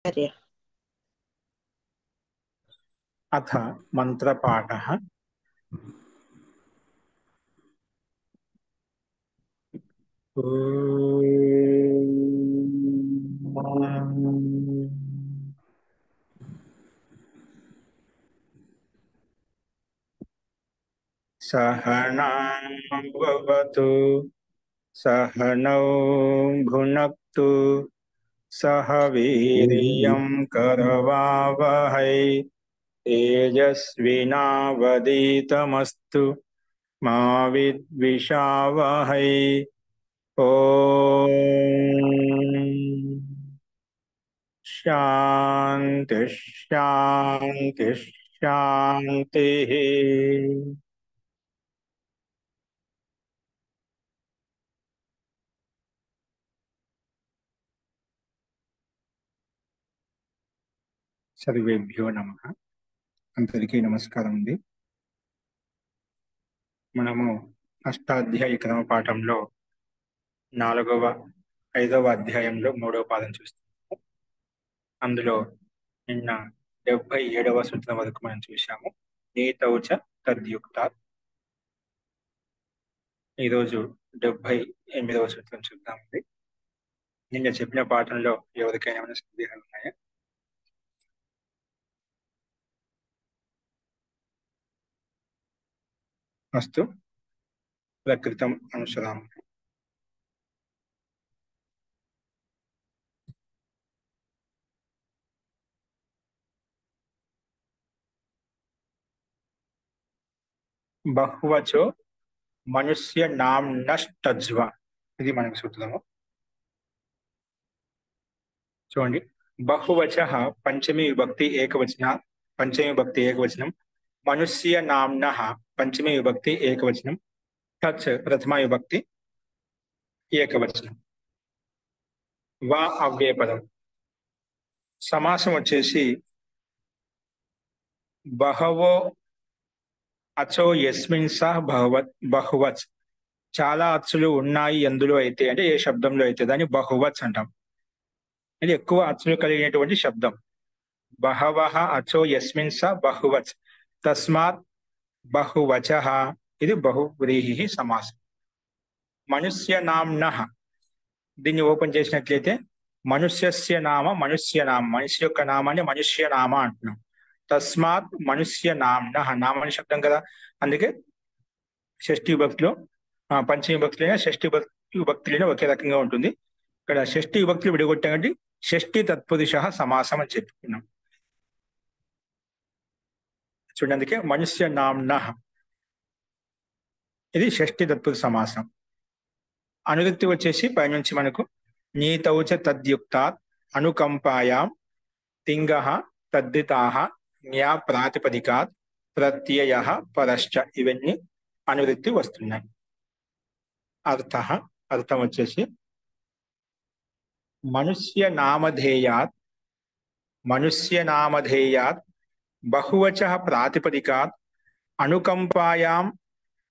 आचार्य। अथ मंत्रपाठः। सहनां भवतु सहनौ भुनक्तु सह वीर्यं करवावहै तेजस्विनावधीतमस्तु मा विद्विषावहै। ॐ शान्ति शान्ति शान्तिः। సర్వేభ్యో నమః. అందరికీ నమస్కారం అండి. మనము అష్టాధ్యాయ క్రమ పాఠంలో 5వ అధ్యాయంలో 3వ పాదం చూస్తున్నాము. అందులో నిన్న 77వ సూత్రం వరకు మనం చూశాము. నీతౌచ తద్యుక్తాత్. ఈరోజు 78వ సూత్రం చూద్దామండి. నిన్న చెప్పిన పాఠంలో ఎవరికైనా ఏమైనా సందేహాలు ఉన్నాయా? అస్తు ప్రకృతం అనుసరామ. బహువచో మనుష్య నామ్నష్టజ్వ. ఇది మనకు సూత్రము. చూడండి, బహువచ పంచమీ విభక్తి ఏకవచనం, మనుష్య నామ్న పంచమీ విభక్తి ఏకవచనం, తచ్ ప్రథమ విభక్తి ఏకవచనం. వా అవ్యయపదం. సమాసం వచ్చేసి బహవో అచో యస్మిన్ సహ బహువచ్. చాలా అచ్చులు ఉన్నాయి ఎందులో అయితే, అంటే ఏ శబ్దంలో అయితే దాన్ని బహువచ్ అంటాం. ఇది ఎక్కువ అచ్చులు కలిగినటువంటి శబ్దం. బహవః అచో యస్మిన్ స బహువచ్, తస్మాత్ బహువచః. ఇది బహువ్రీహి సమాసం. మనుష్య నామ్నః. దీన్ని ఓపెన్ చేసినట్లయితే మనుష్యస్య నామ మనుష్యనామ, మనిషి యొక్క నామాన్ని మనుష్యనామ అంటున్నాం. తస్మాత్ మనుష్య నామ్నః. నామ అనే శబ్దం కదా, అందుకే షష్ఠీ విభక్తిలో పంచమీ విభక్తిలో షష్ఠీ విభక్తిలో ఒకే రకంగా ఉంటుంది. ఇక్కడ షష్ఠీ విభక్తులు విడగొట్టామంటే షష్ఠీ తత్పురుష సమాసం అని చెప్పుకున్నాం. చూడండి, అందుకే మనుష్య నామ్న ఇది షష్ఠీ తత్పురుష సమాసం. అనువృత్తి వచ్చేసి పైనుంచి మనకు నీతౌచ తద్యుక్తాత్ అనుకంపాయాం తింగః తద్దితాః జ్ఞా ప్రాతిపదికాత్ ప్రత్యయః పరశ్చ. ఇవన్నీ అనువృత్తి వస్తున్నాయి. అర్థం వచ్చేసి మనుష్య నామధేయాత్ బహువచః ప్రాతిపదికాత్ అనుకంపాయాం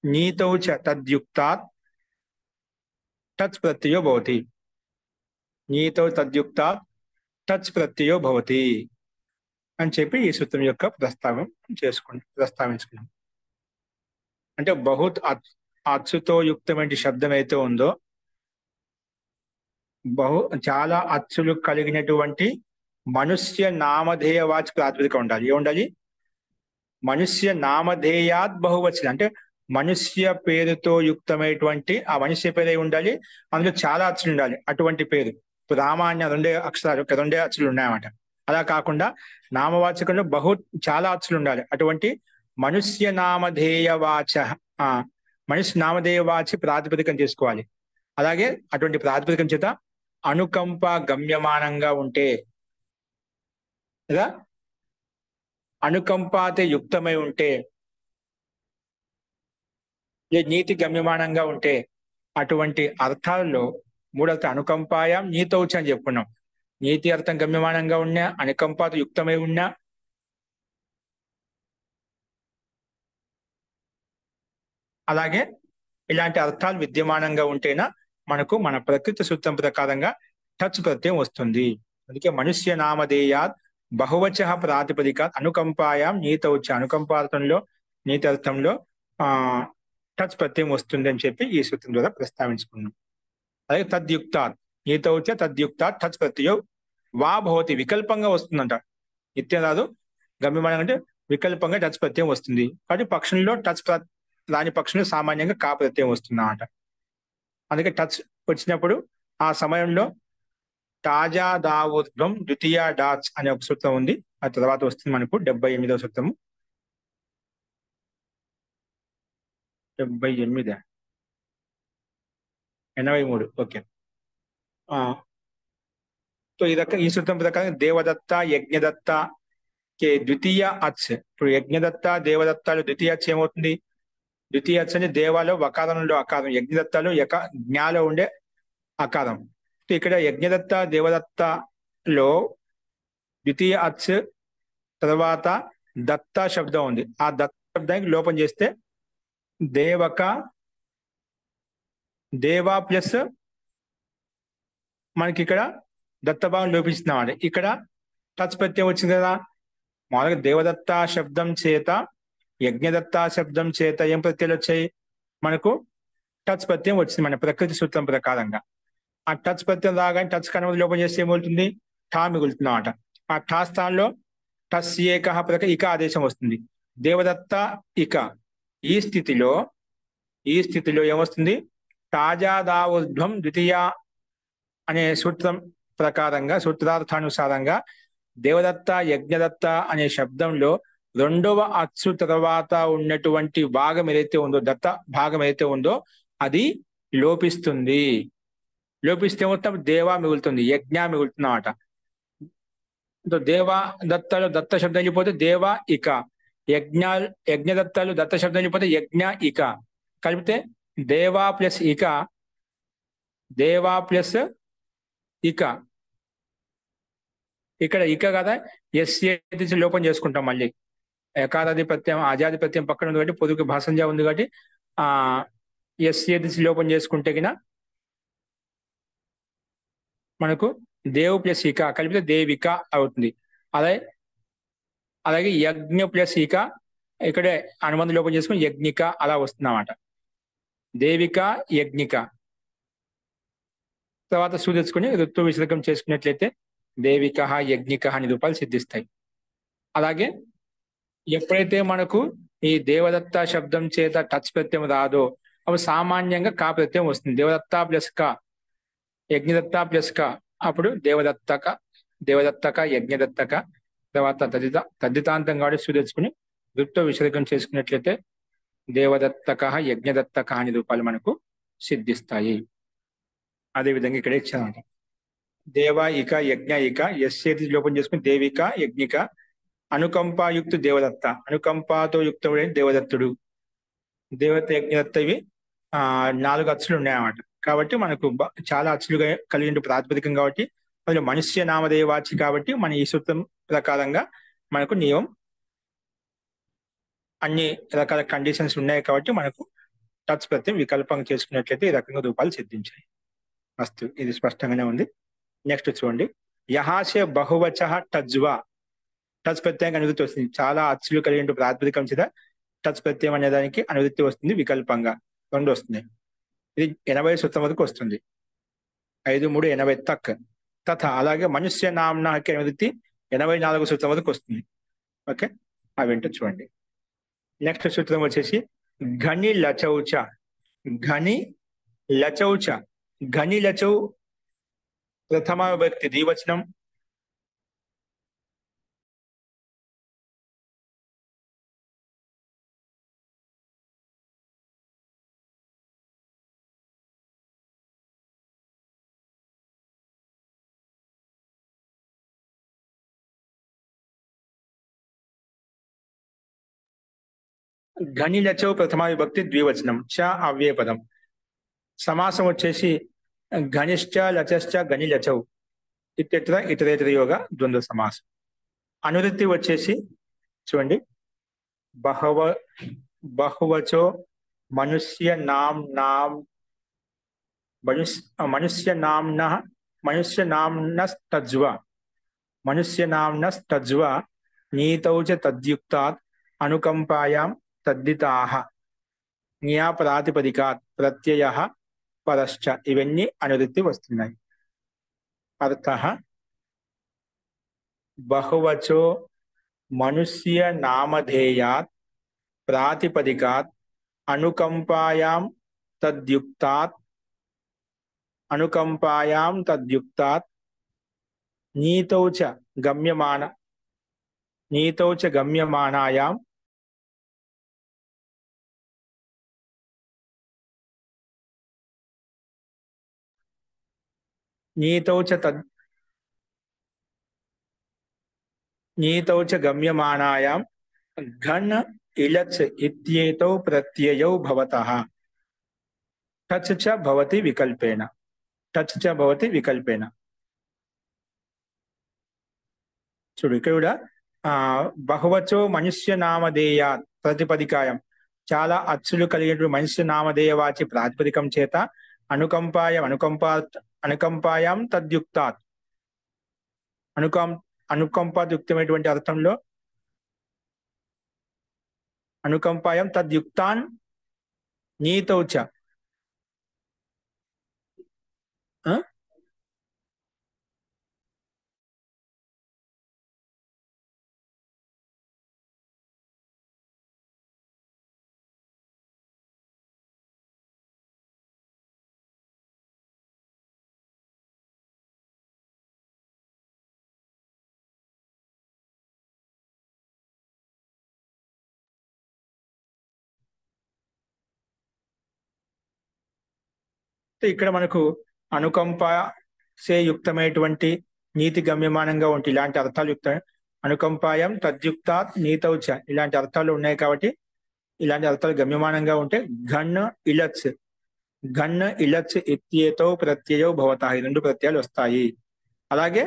నీతౌ చ తద్యుక్తాత్ టచ్ ప్రత్యయో భవతి. నీతౌ తద్యుక్తాత్ టచ్ ప్రత్యయో భవతి అని చెప్పి ఈ సూత్రం యొక్క ప్రస్తావించుకున్నాం. అంటే బహుత్ అచ్చుతో యుక్తమైన శబ్దం అయితే ఉందో, చాలా అచ్చులు కలిగినటువంటి మనుష్య నామధేయ వాచ్ ప్రాతిపదిక ఉండాలి. ఏముండాలి? మనుష్య నామధేయాత్ బహువచనం. అంటే మనుష్య పేరుతో యుక్తమైనటువంటి ఆ మనుష్య పేరే ఉండాలి, అందులో చాలా అచ్చులు ఉండాలి. అటువంటి పేరు రామాన్య 2 అక్షరాలు 2 అచ్చులు ఉన్నాయన్నమాట. అలా కాకుండా నామవాచకంలో చాలా అచ్చులు ఉండాలి. అటువంటి మనుష్య నామధేయ వాచి ప్రాతిపదికం చేసుకోవాలి. అలాగే అటువంటి ప్రాతిపదికం చేత అనుకంప గమ్యమానంగా ఉంటే, లేదా అనుకంపాతే యుక్తమై ఉంటే, నీతి గమ్యమానంగా ఉంటే, అటువంటి అర్థాల్లో 3 అర్థం అనుకంపాయం నీతౌచ అని చెప్పుకున్నాం. నీతి అర్థం గమ్యమానంగా ఉన్నా, అనుకంపాత యుక్తమై ఉన్నా, అలాగే ఇలాంటి అర్థాలు విద్యమానంగా ఉంటేనా మనకు మన ప్రకృతి సూత్రం ప్రకారంగా టచ్ ప్రత్యయం వస్తుంది. అందుకే మనుష్య నామధేయాత్ బహువచ ప్రాతిపదికాత్ అనుకంపాయాం నీతౌచ, అనుకంపార్థంలో నీతర్థంలో ఆ టచ్ ప్రత్యయం వస్తుంది అని చెప్పి ఈ సూత్రం ద్వారా ప్రస్తావించుకున్నాం. అలాగే తద్యుక్తాత్ నీతౌచ తద్యుక్తాత్ టచ్ ప్రత్యయం వా భవతి వికల్పంగా వస్తుందంట. నిత్యం రాదు, గమ్యమానం అంటే వికల్పంగా టచ్ ప్రత్యయం వస్తుంది. కాబట్టి పక్షంలో రాని పక్షంలో సామాన్యంగా కా ప్రత్యయం వస్తుంది అన్నమాట. అందుకే టచ్ వచ్చినప్పుడు ఆ సమయంలో తాజా దావోద్భం ద్వితీయ డాచ్ అనే ఒక సూత్రం ఉంది. ఆ తర్వాత వస్తుంది మనకు 78వ సూత్రము. 78, 83. ఓకే. సో ఈ సూత్రం ప్రకారం దేవదత్త యజ్ఞదత్త కే ద్వితీయ అచ్. ఇప్పుడు యజ్ఞదత్త దేవదత్తాలు ద్వితీయ అచ్ ఏమవుతుంది? ద్వితీయ అచ్ అంటే దేవాలో వకారంలో అకారం, యజ్ఞదత్తాలు జ్ఞాలో ఉండే అకారం. ఇక్కడ యజ్ఞదత్త దేవదత్తలో ద్వితీయ అచ్ తర్వాత దత్త శబ్దం ఉంది. ఆ దత్త శబ్దానికి లోపం చేస్తే దేవక దేవా ప్లస్ మనకి ఇక్కడ దత్తభావం లోపిస్తున్నాం. ఇక్కడ టచ్ ప్రత్యయం వచ్చింది కదా. మామూలుగా దేవదత్త శబ్దం చేత యజ్ఞదత్త శబ్దం చేత ఏం ప్రత్యయాలు వచ్చాయి? మనకు టచ్ ప్రత్యయం వచ్చింది మన ప్రకృతి సూత్రం ప్రకారంగా. ఆ టచ్ ప్రత్యయం రాగానే టచ్ కనుమతి లోపం చేస్తే ఏమవుతుంది? ఠా మిగులుతుంది అన్నమాట. ఆ ఠా స్థానంలో టస్ ఏక ఇక ఆదేశం వస్తుంది. దేవదత్త ఇక. ఈ స్థితిలో ఏమొస్తుంది? తాజాదావుధ్వం ద్వితీయ అనే సూత్రం ప్రకారంగా, సూత్రార్థానుసారంగా దేవదత్త యజ్ఞదత్త అనే శబ్దంలో రెండవ అచ్చు తర్వాత ఉన్నటువంటి భాగం ఏదైతే ఉందో, దత్త భాగం ఏదైతే ఉందో అది లోపిస్తుంది. లోపిస్తే మొత్తం దేవా మిగులుతుంది, యజ్ఞ మిగులుతుంది అన్నమాట. దేవా దత్తలో దత్త శబ్దం వెళ్ళిపోతే దేవా ఇక, యజ్ఞదత్తాలు దత్త శబ్దం వెళ్ళిపోతే యజ్ఞ ఇక, కలిపితే దేవా ప్లస్ ఇక, దేవా ప్లస్ ఇక. ఇక్కడ ఇక కదా ఎస్ లోపం చేసుకుంటాం. మళ్ళీ ఏకాదాది ప్రత్యయం ఆజాది ప్రత్యయం పక్కన ఉంది కాబట్టి పొదుగు భాషంజా ఉంది కాబట్టి ఎస్ లోపం చేసుకుంటే గిన మనకు దేవు ప్లస్ ఇక కలిపితే దేవిక అవుతుంది. అలాగే యజ్ఞ ప్లస్ ఇక ఇక్కడే అనుబంధ లోపం చేసుకుని యజ్ఞిక అలా వస్తుంది అన్నమాట. దేవిక యజ్ఞిక. తర్వాత సూచించుకుని ఋతు విసర్గం చేసుకున్నట్లయితే దేవిక యజ్ఞిక అనే రూపాలు సిద్ధిస్తాయి. అలాగే ఎప్పుడైతే మనకు ఈ దేవదత్త శబ్దం చేత టచ్ ప్రత్యయం రాదో అప్పుడు సామాన్యంగా కా ప్రత్యయం వస్తుంది. దేవదత్త ప్లస్ క, యజ్ఞదత్త ప్లస్ క, అప్పుడు దేవదత్తక యజ్ఞదత్తక. తర్వాత తద్దితాంతం కాబట్టి సూచించుకుని ఋతు విసర్గం చేసుకున్నట్లయితే దేవదత్తక యజ్ఞదత్తక అనే రూపాలు మనకు సిద్ధిస్తాయి. అదేవిధంగా ఇక్కడ ఇచ్చారంట దేవ ఇక యజ్ఞ ఇక ఎస్సేది లోపం చేసుకుని దేవిక యజ్ఞిక. అనుకంపాయుక్త దేవదత్త, అనుకంపాతో యుక్తుడైన దేవదత్తుడు. దేవత యజ్ఞదత్త ఇవి 4 అచ్చులు ఉన్నాయన్నమాట. కాబట్టి మనకు చాలా అచ్చులుగా కలిగిన ప్రాతిపదికం కాబట్టి అందులో మనుష్య నామధేయవాచి కాబట్టి మన ఈ సూత్రం ప్రకారంగా మనకు నియమం అన్ని రకాల కండిషన్స్ ఉన్నాయి కాబట్టి మనకు టచ్ ప్రత్యయం వికల్పంగా చేసుకున్నట్లయితే ఈ రకంగా రూపాలు సిద్ధించాయి. మస్తు, ఇది స్పష్టంగానే ఉంది. నెక్స్ట్ చూడండి, యహాశయ బహువచ టజ్వా. టచ్ ప్రత్యయం అనువృత్తి వస్తుంది. చాలా అచ్చులు కలిగిన ప్రాతిపదికం చేత టచ్ ప్రత్యయం అనే దానికి అనువృత్తి వస్తుంది వికల్పంగా. 2 వస్తుంది. ఇది 80 సూత్రం వరకు వస్తుంది. 5, 3, 80 తక్. తథ అలాగే మనుష్య నామ్నాకి అనువృత్తి 84 సూత్రం వరకు వస్తుంది. ఓకే, అవేంటో చూడండి. నెక్స్ట్ సూత్రం వచ్చేసి ఘని లచౌచ. ఘని లచౌచ. ఘని లచౌ ప్రథమ విభక్తి ద్వివచనం. ఘని లచౌ ప్రథమ విభక్తి ద్వివచనం. చ అవ్యయ పదం. సమాసం వచ్చేసి ఘనిశ్చ లచశ్చ ఘని లచౌ ఇత్యత్ర ఇతరేతర యోగ ద్వంద్వ సమాసం. అనువృత్తి వచ్చేసి చూడండి, బహువచో మనుష్య నామ్న తజ్వ. మనుష్యనామ్నస్తజ్వ నీతౌ చ తద్యుక్తాత్ అనుకంపాయాం తద్దితాః జ్ఞా ప్రాతిపదికాత్ ప్రత్యయః పరశ్చ. ఇవన్నీ అనువృత్తి వస్తున్నాయి. అర్థః బహువచో మనుష్య నామధేయాత్ ప్రాతిపదికాత్ అనుకంపాయాం తద్యుక్తాత్ నీతౌ చ గమ్యమానాయాం ఘన్ ఇలచ్ ఇత్యేతౌ ప్రత్యయౌ భవతః టచ్ చ భవతి వికల్పేన. చూడు ఇక్కడ కూడా బహువచో మనుష్య నామధేయా ప్రతిపదికాయం, చాలా అచ్చులు కలిగినటువంటి మనుష్య నామధేయ వాచి ప్రాతిపదికం చేత అనుకంపాయాం తద్యుక్తాత్, అనుకంపాయుక్తమైనటువంటి అర్థంలో అనుకంపాయం తద్యుక్తాన్ నీతౌచ. ఇక్కడ మనకు అనుకంపయుక్తమైనటువంటి నీతి గమ్యమానంగా ఉంటే ఇలాంటి అర్థాలు అనుకంపాయం తద్యుక్తాత్ నీతౌచ ఇలాంటి అర్థాలు ఉన్నాయి. కాబట్టి ఇలాంటి అర్థాలు గమ్యమానంగా ఉంటే ఘన్ ఇలచ్ ఇత్యేతౌ ప్రత్యయౌ భవతః, ఈ రెండు ప్రత్యయాలు వస్తాయి. అలాగే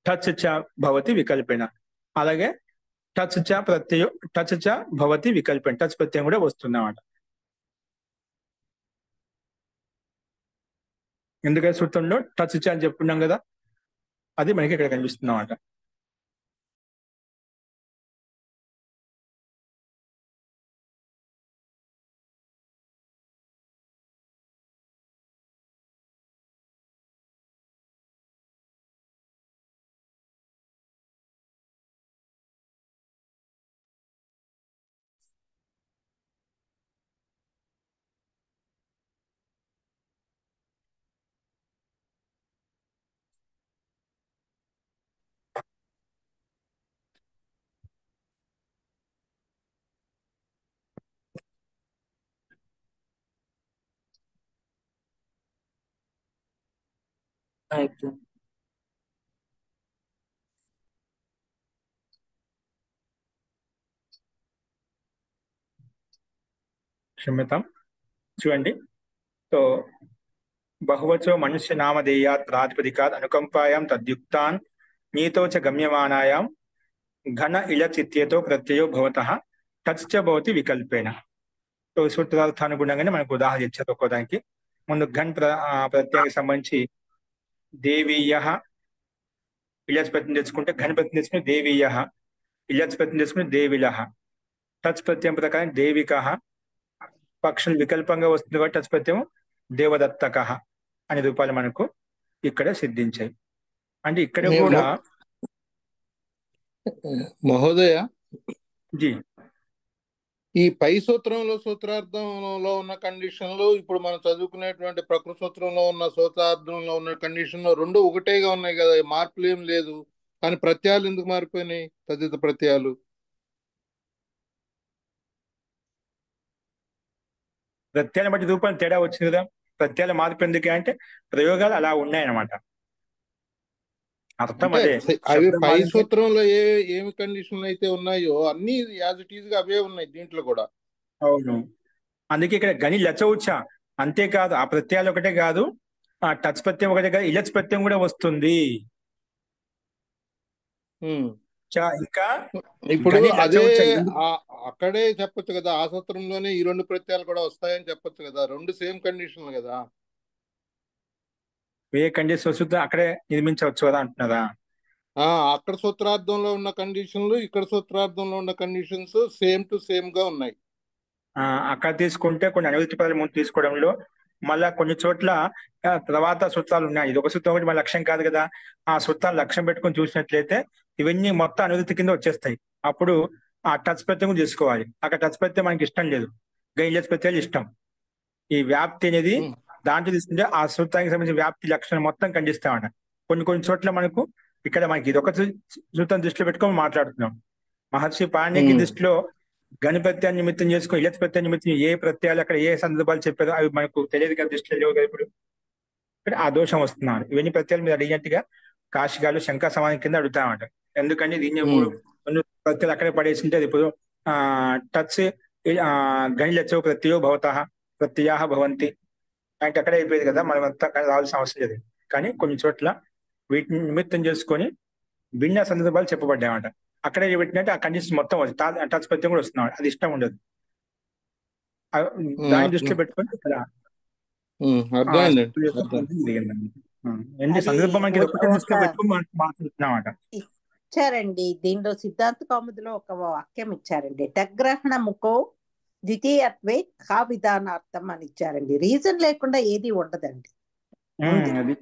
టచ్ చ భవతి వికల్పేన, అలాగే టచ్ చ భవతి వికల్పేన, టచ్ ప్రత్యయం కూడా వస్తుంది అన్నమాట. ఎందుకంటే సూత్రంలో టచ్ చ అని చెప్పుకున్నాం కదా, అది మనకి ఇక్కడ కనిపిస్తుంది అన్నమాట. క్షమ్యతాం. చూడండి, సో బహువచో మనుష్య నామధేయాత్ ప్రాతిపదికాత్ అనుకంపాయాం తద్యుక్తాన్ నీతో చ గమ్యమానాయాం ఘన ఇలచ్ ఇత్యేతో ప్రత్యయో భవతః టచ్ చ భవతి వికల్పేన. సో సూత్రార్థానుగుణంగానే మనకు ఉదాహరణ ఇచ్చారు ఒక్కోదానికి. ముందు ఘన్ ప్రత్యయానికి సంబంధించి దేవీయ ఇలచ్ ప్రత్యయం తెచ్చుకుంటే ఘన్ ప్రత్యయం తెచ్చుకుని దేవీయ, ఇలచ్ ప్రత్యయం తెచ్చుకుని దేవిల, టచ్ ప్రత్యయం ప్రకారం దేవిక, పక్షులు వికల్పంగా వస్తుంది కాబట్టి టచ్ ప్రత్యయం దేవదత్తక అనే రూపాలు మనకు ఇక్కడ సిద్ధించాయి. అంటే ఇక్కడ కూడా మహోదయ జీ ఈ పై సూత్రార్థంలో ఉన్న కండిషన్లు ఇప్పుడు మనం చదువుకునేటువంటి ప్రకృతి సూత్రంలో ఉన్న సూత్రార్థంలో ఉన్న కండిషన్ లో రెండు ఒకటేగా ఉన్నాయి కదా, మార్పులు ఏం లేదు. కానీ ప్రత్యయాలు ఎందుకు మారిపోయినాయి? తదిత ప్రత్యయాలు ప్రత్యయాలను బట్టి రూపాయలు తేడా వచ్చింది కదా. ప్రత్యయాల మార్పు ఎందుకు అంటే ప్రయోగాలు అలా ఉన్నాయన్నమాట. అర్థం అదే. అవి పై సూత్రంలో ఏమి కండిషన్లు అయితే ఉన్నాయో అన్ని యాజ్ ఇట్ ఈజ్ గా అవే ఉన్నాయి దీంట్లో కూడా. అవును, అందుకే ఇక్కడ గని లచౌచ అంతేకాదు, ఆ ప్రత్యయాలు ఒకటే కాదు, ఆ టచ్ ప్రత్యయం ఒకటే కాదు, ఇలచ్ ప్రత్యయం కూడా వస్తుంది. ఇంకా ఇప్పుడు అదే అక్కడే చెప్పొచ్చు కదా, ఆ సూత్రంలోనే ఈ రెండు ప్రత్యయాలు కూడా వస్తాయని చెప్పొచ్చు కదా, రెండు సేమ్ కండిషన్లు కదా. ఏ కండిషన్ వస్తుందో అక్కడే నిర్మించవచ్చు కదా అంటున్నారా? అక్కడ సూత్రార్థంలో ఉన్న కండిషన్లు ఇక్కడ సూత్రార్థంలో ఉన్న కండిషన్స్ సేమ్ టు సేమ్ గా ఉన్నాయి. అక్కడ తీసుకుంటే కొన్ని అనువృత్తి పదాలు ముందు తీసుకోవడంలో మళ్ళా కొన్ని చోట్ల తర్వాత సూత్రాలు ఉన్నాయి. ఇది ఒక సూత్రం ఒకటి మన లక్ష్యం కాదు కదా. ఆ సూత్రాలు లక్ష్యం పెట్టుకొని చూసినట్లయితే ఇవన్నీ మొత్తం అనువృత్తి కింద వచ్చేస్తాయి. అప్పుడు ఆ టచ్ ప్రత్యయం తీసుకోవాలి. అక్కడ టచ్ ప్రత్యయం మనకి ఇష్టం లేదు, గైన్లెస్ ప్రత్యయాలు ఇష్టం. ఈ వ్యాప్తి అనేది దాంట్లో తీసుకుంటే ఆ సూత్రానికి సంబంధించిన వ్యాప్తి లక్షణం మొత్తం ఖండిస్తామట. కొన్ని చోట్ల మనకు ఇక్కడ మనకి ఇది ఒక సూత్రం దృష్టిలో పెట్టుకొని మాట్లాడుతున్నాం. మహర్షి పాణినికి దృష్టిలో గణ ప్రత్యయ నిమిత్తం చేసుకుని ఇలత్ ప్రత్యయ నిమిత్తం ఏ ప్రత్యయాలు అక్కడ ఏ సందర్భాలు చెప్పారో అవి మనకు తెలియదు కదా, దృష్టిలో లేవు కదా. ఇప్పుడు ఇక్కడ ఆ దోషం వస్తున్నాను. ఇవన్నీ ప్రత్యయాలు మీరు అడిగినట్టుగా కాశికాలు శంకా సమానం కింద అడుగుతామంట. ఎందుకంటే దీన్ని కొన్ని ప్రత్యయాలు అక్కడే పడేసింటే అది ఇప్పుడు టచ్ గణిలచో ప్రత్యయో భవతః ప్రత్యయా భవంతి అంటే అక్కడే అయిపోయేది కదా, మనం అంతా రావాల్సిన అవసరం లేదు. కానీ కొన్ని చోట్ల వీటిని నిమిత్తం చేసుకొని భిన్న సందర్భాలు చెప్పబడ్డాయన్నమాట. అక్కడే పెట్టినట్టు ఆ కండిషన్ మొత్తం టచ్ ప్రత్యయం కూడా వస్తున్నాడు, అది ఇష్టం ఉండదు. దాని దృష్టిలో పెట్టుకొని ఇక్కడ సందర్భం మనకి దృష్టిలో పెట్టుకొని మాట్లాడుతున్నామాట. ఇచ్చారండి దీనిలో సిద్ధాంత కౌముదిలో ఒక వాక్యం ఇచ్చారండి, టగ్రహణ ముఖో ద్వితీయత్వే కా విధానార్థం అని ఇచ్చారండి. రీజన్ లేకుండా ఏది ఉండదండి. అది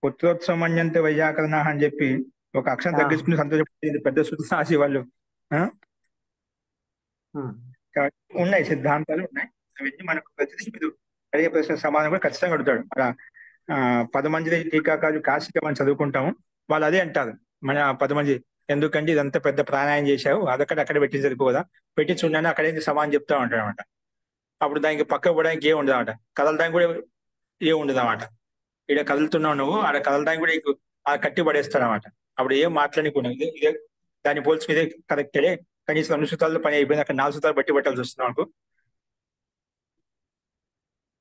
పుత్రోత్సవం అన్యంత వైయాకరణ అని చెప్పి ఒక అక్షరం తగ్గించుకుని సంతోషపడేది పెద్ద సుఖాసి వాళ్ళు. ఉన్నాయి సిద్ధాంతాలు ఉన్నాయి, అవన్నీ మనకు ప్రతిదింపుదు. అదే ప్రశ్న సమాధానం కూడా ఖచ్చితంగా అడుగుతాడు. అలా 10 మంది టీకాకారులు కాశీగా మనం చదువుకుంటాము, వాళ్ళు అదే అంటారు. మన 10 మంది ఎందుకంటే ఇదంతా పెద్ద ప్రాణాయం చేశావు, అక్కడ పెట్టి సరిపోదా, పెట్టి చూడని అక్కడేంటి సమానం చెప్తా ఉంటాడు అనమాట. అప్పుడు దానికి పక్క పోవడానికి ఏం ఉండదు అనమాట, కదలడానికి కూడా ఏం ఉండదు అనమాట. ఇక్కడ కదులుతున్నావు నువ్వు, ఆడ కదలడానికి కూడా ఆ కట్టి పడేస్తాడు అనమాట. అప్పుడు ఏం మాట్లాడుకున్నావు, ఇదే దాన్ని పోల్చి ఇదే కరెక్టే, కనీసం 2 సూత్రాలతో పని అయిపోయింది, అక్కడ 4 సూత్రాలు బట్టి పట్టాల్సి వస్తుంది నాకు.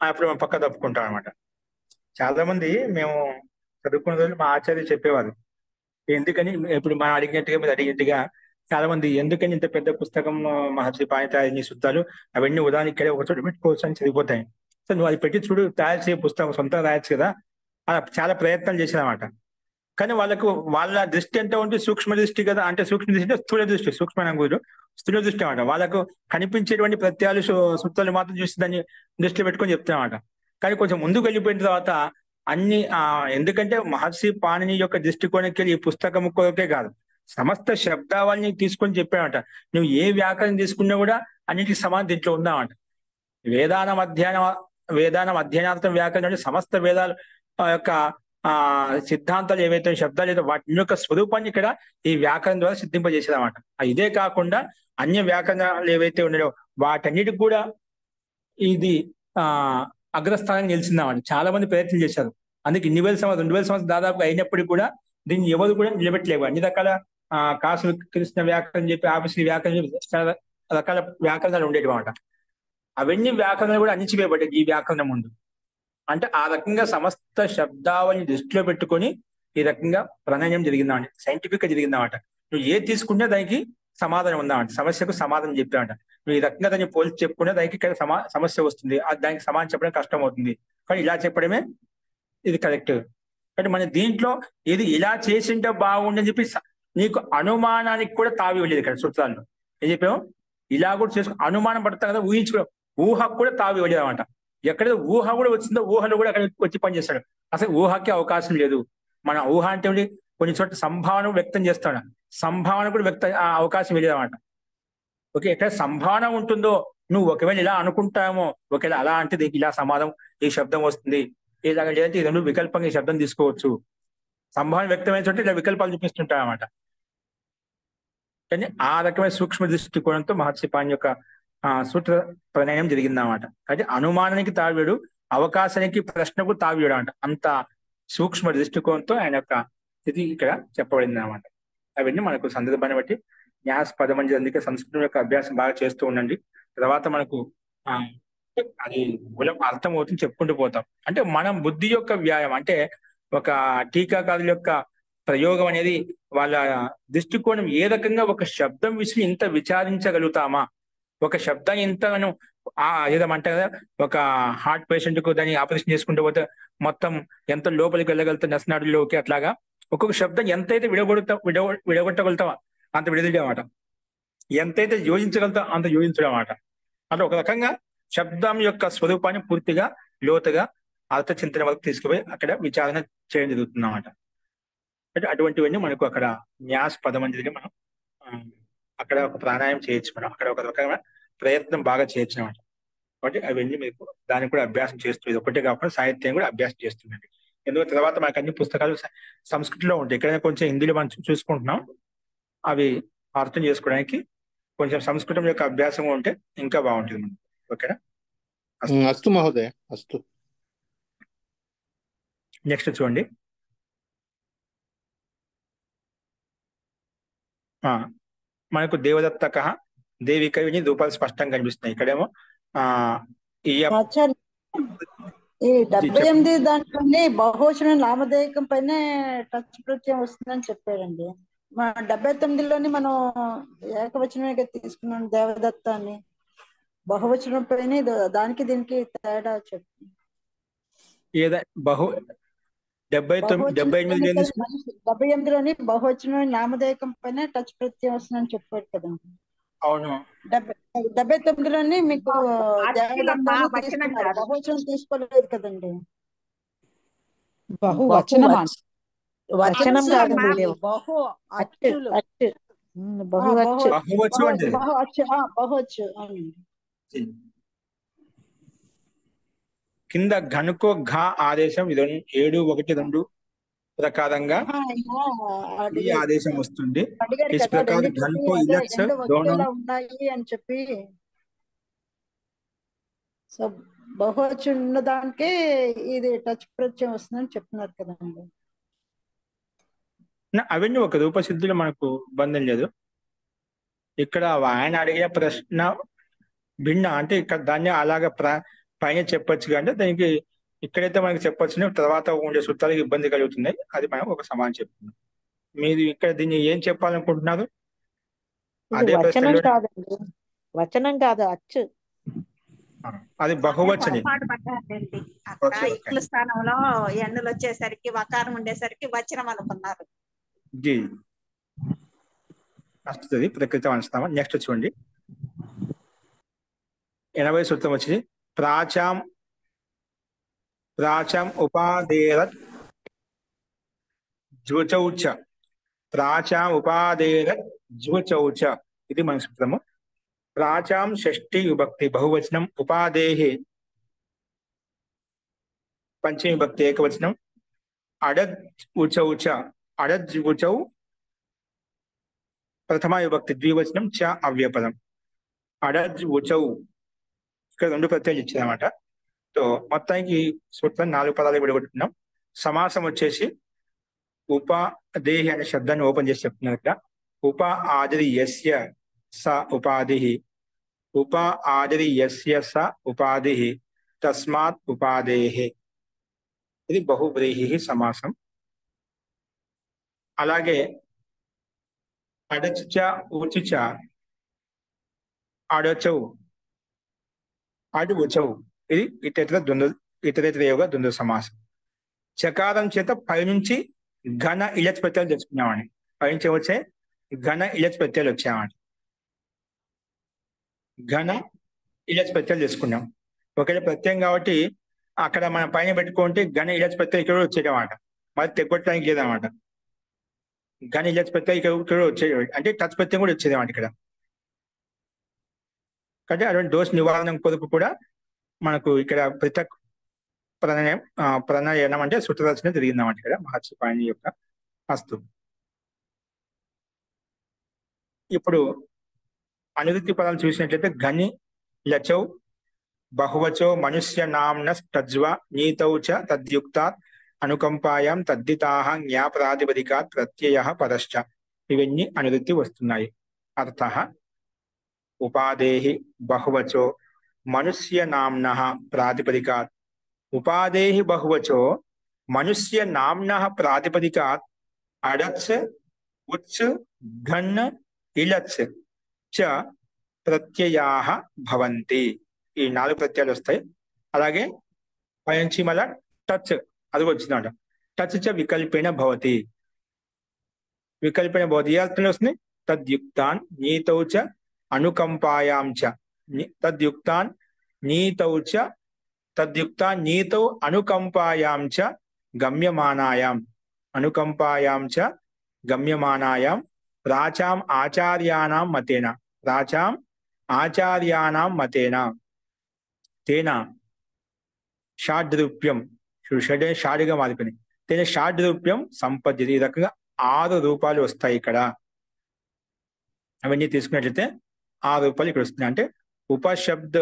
అప్పుడు మనం పక్క తప్పుకుంటాం అనమాట. చాలా మంది మేము చదువుకున్న రోజులు మా ఆచార్యులు చెప్పేవారు, ఎందుకని ఇప్పుడు మనం అడిగినట్టుగా మీరు అడిగినట్టుగా చాలా మంది ఎందుకని ఇంత పెద్ద పుస్తకం మహర్షి పాణిని సూత్రాలు అవన్నీ ఉదాహరణ ఇక్కడే ఒక చోట పెట్టుకోవచ్చు అని చదివిపోతాయి. సో నువ్వు అది పెట్టి చూడు, తయారు చేయ పుస్తకం సొంతంగా రాయొచ్చు కదా, అలా చాలా ప్రయత్నాలు చేశారన్నమాట. కానీ వాళ్ళ దృష్టి ఎంత ఉంటే సూక్ష్మ దృష్టి కదా, అంటే సూక్ష్మ దృష్టి అంటే స్థూల దృష్టి, సూక్ష్మ స్థూల దృష్టి అన్నమాట. వాళ్ళకు కనిపించేటువంటి ప్రత్యయాలు సూత్రాలు మాత్రం చూసి దాన్ని దృష్టిలో పెట్టుకొని చెప్తామన్నమాట. కానీ కొంచెం ముందుకు వెళ్ళిపోయిన తర్వాత అన్ని ఎందుకంటే మహర్షి పాణిని యొక్క దృష్టికోణకి ఈ పుస్తకం కొరకే కాదు, సమస్త శబ్దావళిని తీసుకొని చెప్పామంట. నువ్వు ఏ వ్యాకరణం తీసుకున్నా కూడా అన్నిటికీ సమానం దీంట్లో ఉందామంట. వేదానం అధ్యయనార్థం వ్యాకరణం అంటే సమస్త వేదాల యొక్క సిద్ధాంతాలు ఏవైతే శబ్దాలు ఏదో వాటి యొక్క స్వరూపాన్ని ఇక్కడ ఈ వ్యాకరణం ద్వారా సిద్ధింపజేసేదన్నమాట. ఇదే కాకుండా అన్య వ్యాకరణాలు ఏవైతే ఉన్నాయో వాటన్నిటికి కూడా ఇది అగ్రస్థానం నిలిచిందామని చాలా మంది ప్రయత్నం చేశారు. అందుకే 2000 సంవత్సరం దాదాపు అయినప్పటికీ కూడా దీన్ని ఎవరు కూడా నిలబెట్టలేవు. అన్ని రకాల కాసు కృష్ణ వ్యాకరణం చెప్పి ఆఫీసు వ్యాకరణం చాలా రకాల వ్యాకరణాలు ఉండేవి అన్నమాట. అవన్నీ వ్యాకరణాలు కూడా అణిచివేయబడ్డాయి ఈ వ్యాకరణం ముందు. అంటే ఆ రకంగా సమస్త శబ్దావళిని దృష్టిలో పెట్టుకొని ఈ రకంగా ప్రణయనం జరిగిందామండి, సైంటిఫిక్ గా జరిగిందామట. నువ్వు ఏది తీసుకుంటే దానికి సమాధానం ఉందామంట, సమస్యకు సమాధానం చెప్పామంట. నువ్వు ఈ రకంగా దాన్ని పోల్చి చెప్పుకుంటే దానికి ఇక్కడ సమస్య వస్తుంది, దానికి సమాధానం చెప్పడం కష్టం అవుతుంది. కానీ ఇలా చెప్పడమే ఇది కరెక్ట్. అంటే మన దీంట్లో ఇది ఇలా చేసింటే బాగుండని చెప్పి నీకు అనుమానానికి కూడా తావి వెళ్ళేది ఇక్కడ సూత్రాల్లో. ఏం చెప్పాము, ఇలా కూడా చేసుకుని అనుమానం పడతాం కదా, ఊహించుకోవడం, ఊహకు కూడా తావి వెళ్ళేది అనమాట. ఎక్కడైతే ఊహ కూడా వచ్చిందో ఊహలో కూడా అక్కడ వచ్చి పనిచేస్తాడు. అసలు ఊహకి అవకాశం లేదు. మన ఊహ అంటే కొన్ని చోట్ల సంభావన వ్యక్తం చేస్తాడు, సంభావన కూడా అవకాశం లేదన్నమాట. ఓకే, ఎక్కడ సంభావన ఉంటుందో నువ్వు ఒకవేళ ఇలా అనుకుంటామో, ఒకవేళ అలా అంటే దీనికి ఇలా సమాధానం ఈ శబ్దం వస్తుంది, ఇలాగ లేదంటే ఇది వికల్పంగా ఈ శబ్దం తీసుకోవచ్చు. సంభావన వ్యక్తమైన చోట ఇలా వికల్పాలు చూపిస్తుంటాయి అన్నమాట. కానీ ఆ రకమైన సూక్ష్మ దృష్టికోణంతో మహర్షి పాణి యొక్క సూత్ర ప్రణయనం జరిగిందన్నమాట. అయితే అనుమానానికి తావేడు, అవకాశానికి ప్రశ్నకు తావేడు అంట. అంత సూక్ష్మ దృష్టికోణంతో ఆయన యొక్క స్థితి ఇక్కడ చెప్పబడింది అన్నమాట. అవన్నీ మనకు సందర్భాన్ని బట్టి న్యాసపదం అని, అందుకే సంస్కృతం యొక్క అభ్యాసం బాగా చేస్తూ ఉండండి. తర్వాత మనకు అది అర్థం అవుతుంది, చెప్పుకుంటూ పోతాం. అంటే మనం బుద్ధి యొక్క వ్యాయామం, అంటే ఒక టీకాకారుల యొక్క ప్రయోగం అనేది వాళ్ళ దృష్టికోణం ఏ రకంగా ఒక శబ్దం విషయం ఇంత విచారించగలుగుతామా, ఒక శబ్దాన్ని ఇంతగాను ఏదంటే కదా, ఒక హార్ట్ పేషెంట్ కు దాన్ని ఆపరేషన్ చేసుకుంటూ పోతే మొత్తం ఎంత లోపలికి వెళ్ళగలుగుతా నసనాడుల్లోకి, అట్లాగా ఒక్కొక్క శబ్దం ఎంతైతే విడగొట్టగలుగుతామో అంత విడదీయమాట, ఎంతైతే యోజించగలుగుతాం అంత యోజించడం అన్నమాట. అంటే ఒక రకంగా శబ్దం యొక్క స్వరూపాన్ని పూర్తిగా లోతుగా అర్థ చింతన వరకు తీసుకుపోయి అక్కడ విచారణ చేయడం జరుగుతుంది అన్నమాట. అంటే అటువంటివన్నీ మనకు అక్కడ న్యాస్ పదమంజరిగా మనం అక్కడ ఒక ప్రాణాయామం చేయొచ్చు, మనం అక్కడ ఒక రకమైన ప్రయత్నం బాగా చేయొచ్చు అనమాట. కాబట్టి అవన్నీ మీకు దానికి కూడా అభ్యాసం చేస్తుంది. ఒకటే కాకుండా సాహిత్యం కూడా అభ్యాసం చేస్తుందండి. ఎందుకంటే తర్వాత మనకు అన్ని పుస్తకాలు సంస్కృతిలో ఉంటాయి, ఎక్కడైనా కొంచెం హిందీలో మనం చూసుకుంటున్నాం, అవి అర్థం చేసుకోవడానికి కొంచెం సంస్కృతం యొక్క అభ్యాసం ఉంటే ఇంకా బాగుంటుంది మనకి. ఓకేనా? అస్తు మహోదయ, అస్తు. నెక్స్ట్ చూడండి, మనకు దేవదత్తక దేవిక ఇవన్నీ రూపాలు స్పష్టంగా కనిపిస్తున్నాయి. ఇక్కడేమో ఈ 78 దాంట్లోనే బహువచనం నామధేయకం పైన టచ్ ప్రత్యయం వస్తుందని చెప్పారండి. 79లోని మనం ఏకవచనమే తీసుకున్నాం దేవదత్త అని, బహువచనం పైన దానికి దీనికి తేడా చెప్పి 78లోని బహువచనం నామధేయకం పైన టచ్ ప్రత్యయం వస్తుందని చెప్పారు కదండి. అవును. 79లోని మీకు బహువచనం తీసుకోలేదు కదండి. వచనం కాదండి, బహు అచ్చులు, బహువచ్చు. కింద ఘనుకో ఘా ఆదేశం 7:1-2 ప్రకారంగా ఈ ఆదేశం వస్తుంది. ఇస్ ప్రకారం ఘనుకో ఇలక్స్ దోనో ఉన్నాయి అని చెప్పి, సో బహువచ్చు ఉన్న దానికే ఇది టచ్ ప్రత్యయం వస్తుందని చెప్తున్నారు కదండి. అవన్నీ ఒక రూపసిద్ధులు మనకు బంధం లేదు. ఇక్కడ ఆయన అడిగే ప్రశ్న భిన్న, అంటే ఇక్కడ దాన్ని అలాగా పైన చెప్పొచ్చు, అంటే దానికి ఇక్కడైతే మనకి చెప్పొచ్చు, తర్వాత ఉండే సూత్రాలకు ఇబ్బంది కలుగుతున్నాయి. అది మనం ఒక సమానం చెప్తున్నాం. మీరు ఇక్కడ దీన్ని ఏం చెప్పాలనుకుంటున్నారు? అదే వచనం కాదు, అచ్చు. అది బహువచనం. ఇట్ల స్థానంలో ఎన్నులు వచ్చేసరికి వకారం ఉండేసరికి వచనం అనుకున్నారు. జీ వస్తుంది ప్రకృతి అనుస్తామా. నెక్స్ట్ చూడండి, 80 సూత్రం వచ్చింది. ప్రాచాం ఉపాదేరత్ జ్వచౌచ, ప్రాచాం ఉపాదేరత్ జ్వచౌచ, ఇది మన సూత్రము. ప్రాచాం షష్ఠి విభక్తి బహువచనం, ఉపాదేహి పంచమి విభక్తి ఏకవచనం, అడద్ ఉచౌచ, అడద్ ఉచౌ ప్రథమ విభక్తి ద్వివచనం, చ అవ్యపదం. అడద్ ఉచౌ ఇక్కడ 2 ప్రత్యయాలు ఇచ్చిందన్నమాట. సో మొత్తానికి సూత్రం 4 పదాలు విడగొట్టుకున్నాం. సమాసం వచ్చేసి ఉపాదేహి అనే శబ్దాన్ని ఓపెన్ చేసి చెప్తున్నారు ఇక్కడ. ఉప ఆదిరి యస్య స ఉపాధి, ఉప ఆదిరి యస్య స ఉపాధి, తస్మాత్ ఉపాదేహి. ఇది బహువ్రీహి సమాసం. అలాగే అడచుచ ఉచుచ, అడచౌ అడుచౌ, ఇది ఇతరేతర యోగ ద్వంద్వ సమాసం. చకారం చేత పైనుంచి ఘన ఇలచ్ ప్రత్యయాలు తెచ్చుకున్నామని, పైనుంచి వచ్చే ఘన ఇలచ్ ప్రత్యయాలు వచ్చామని, ఘన ఇలచ్ ప్రత్యయాలు తీసుకున్నాం. ఒకవేళ ప్రత్యయం కాబట్టి అక్కడ మనం పైన పెట్టుకుంటే ఘన ఇలచ్ ప్రత్యయం ఇక్కడ వచ్చేటమాట, మరి తెగొట్టడానికి లేదన్నమాట. ఘన ఇలచ్ ప్రత్యయం ఇక్కడ వచ్చేది, అంటే టచ్ ప్రత్యయం కూడా వచ్చేది అన్నమాట ఇక్కడ. కాబట్టి అటువంటి దోష నివారణ కొరకు కూడా మనకు ఇక్కడ పృథక్ ప్రణయనం అంటే సూత్రరచన జరిగిందన్నమాట ఇక్కడ మహర్షి పాణిని యొక్క. అస్తు. ఇప్పుడు అనువృత్తి పదాలు చూసినట్లయితే గని లచౌ బహువచో మనుష్య నామ్న తజ్వ నీతౌ చ తద్యుక్తాత్ అనుకంపాయాం తద్దితాహ జ్ఞాప్రాతిపదికాత్ ప్రత్యయ పరశ్చ, ఇవన్నీ అనువృత్తి వస్తున్నాయి. అర్థః ఉపాదేహి బహువచో మనుష్య నామ్న ప్రాతిపదికాత్, ఉపాదేహి బహువచో మనుష్య నామ్న ప్రాతిపదికాత్ అడచ్ ఉచ్ ఘన్ ఇలచ్ చ ప్రత్యయాః భవంతి. ఈ 4 ప్రత్యయాలు వస్తాయి. అలాగే పైనుంచి మళ్ళా టచ్ అది వచ్చిందట, టచ్ చ వికల్పేన భవతి, వికల్పన భవతి. ఏ అర్థంలో వస్తుంది? తద్యుక్తాన్ నీతౌ చ అనుకంపాయాం చ. తద్యుక్తాన్ నీతౌ చ తద్యుక్తాన్ నీతౌ అనుకంపాయాం చ గమ్యమానాయాం. అనుకంపాయాం చ గమ్యమానాయాం ప్రాచాం ఆచార్యాణం మతేన. ప్రాచాం ఆచార్యాణం మతేన తేన షాడ్రూప్యం. షాడిగా మారిపోయింది. తేన షాడ్రూప్యం సంపద్యతి. ఈ రకంగా 6 రూపాలు వస్తాయి ఇక్కడ. అవన్నీ తీసుకున్నట్లయితే 6 రూపాయలు ఇక్కడ వస్తున్నాయి. అంటే ఉపశబ్ద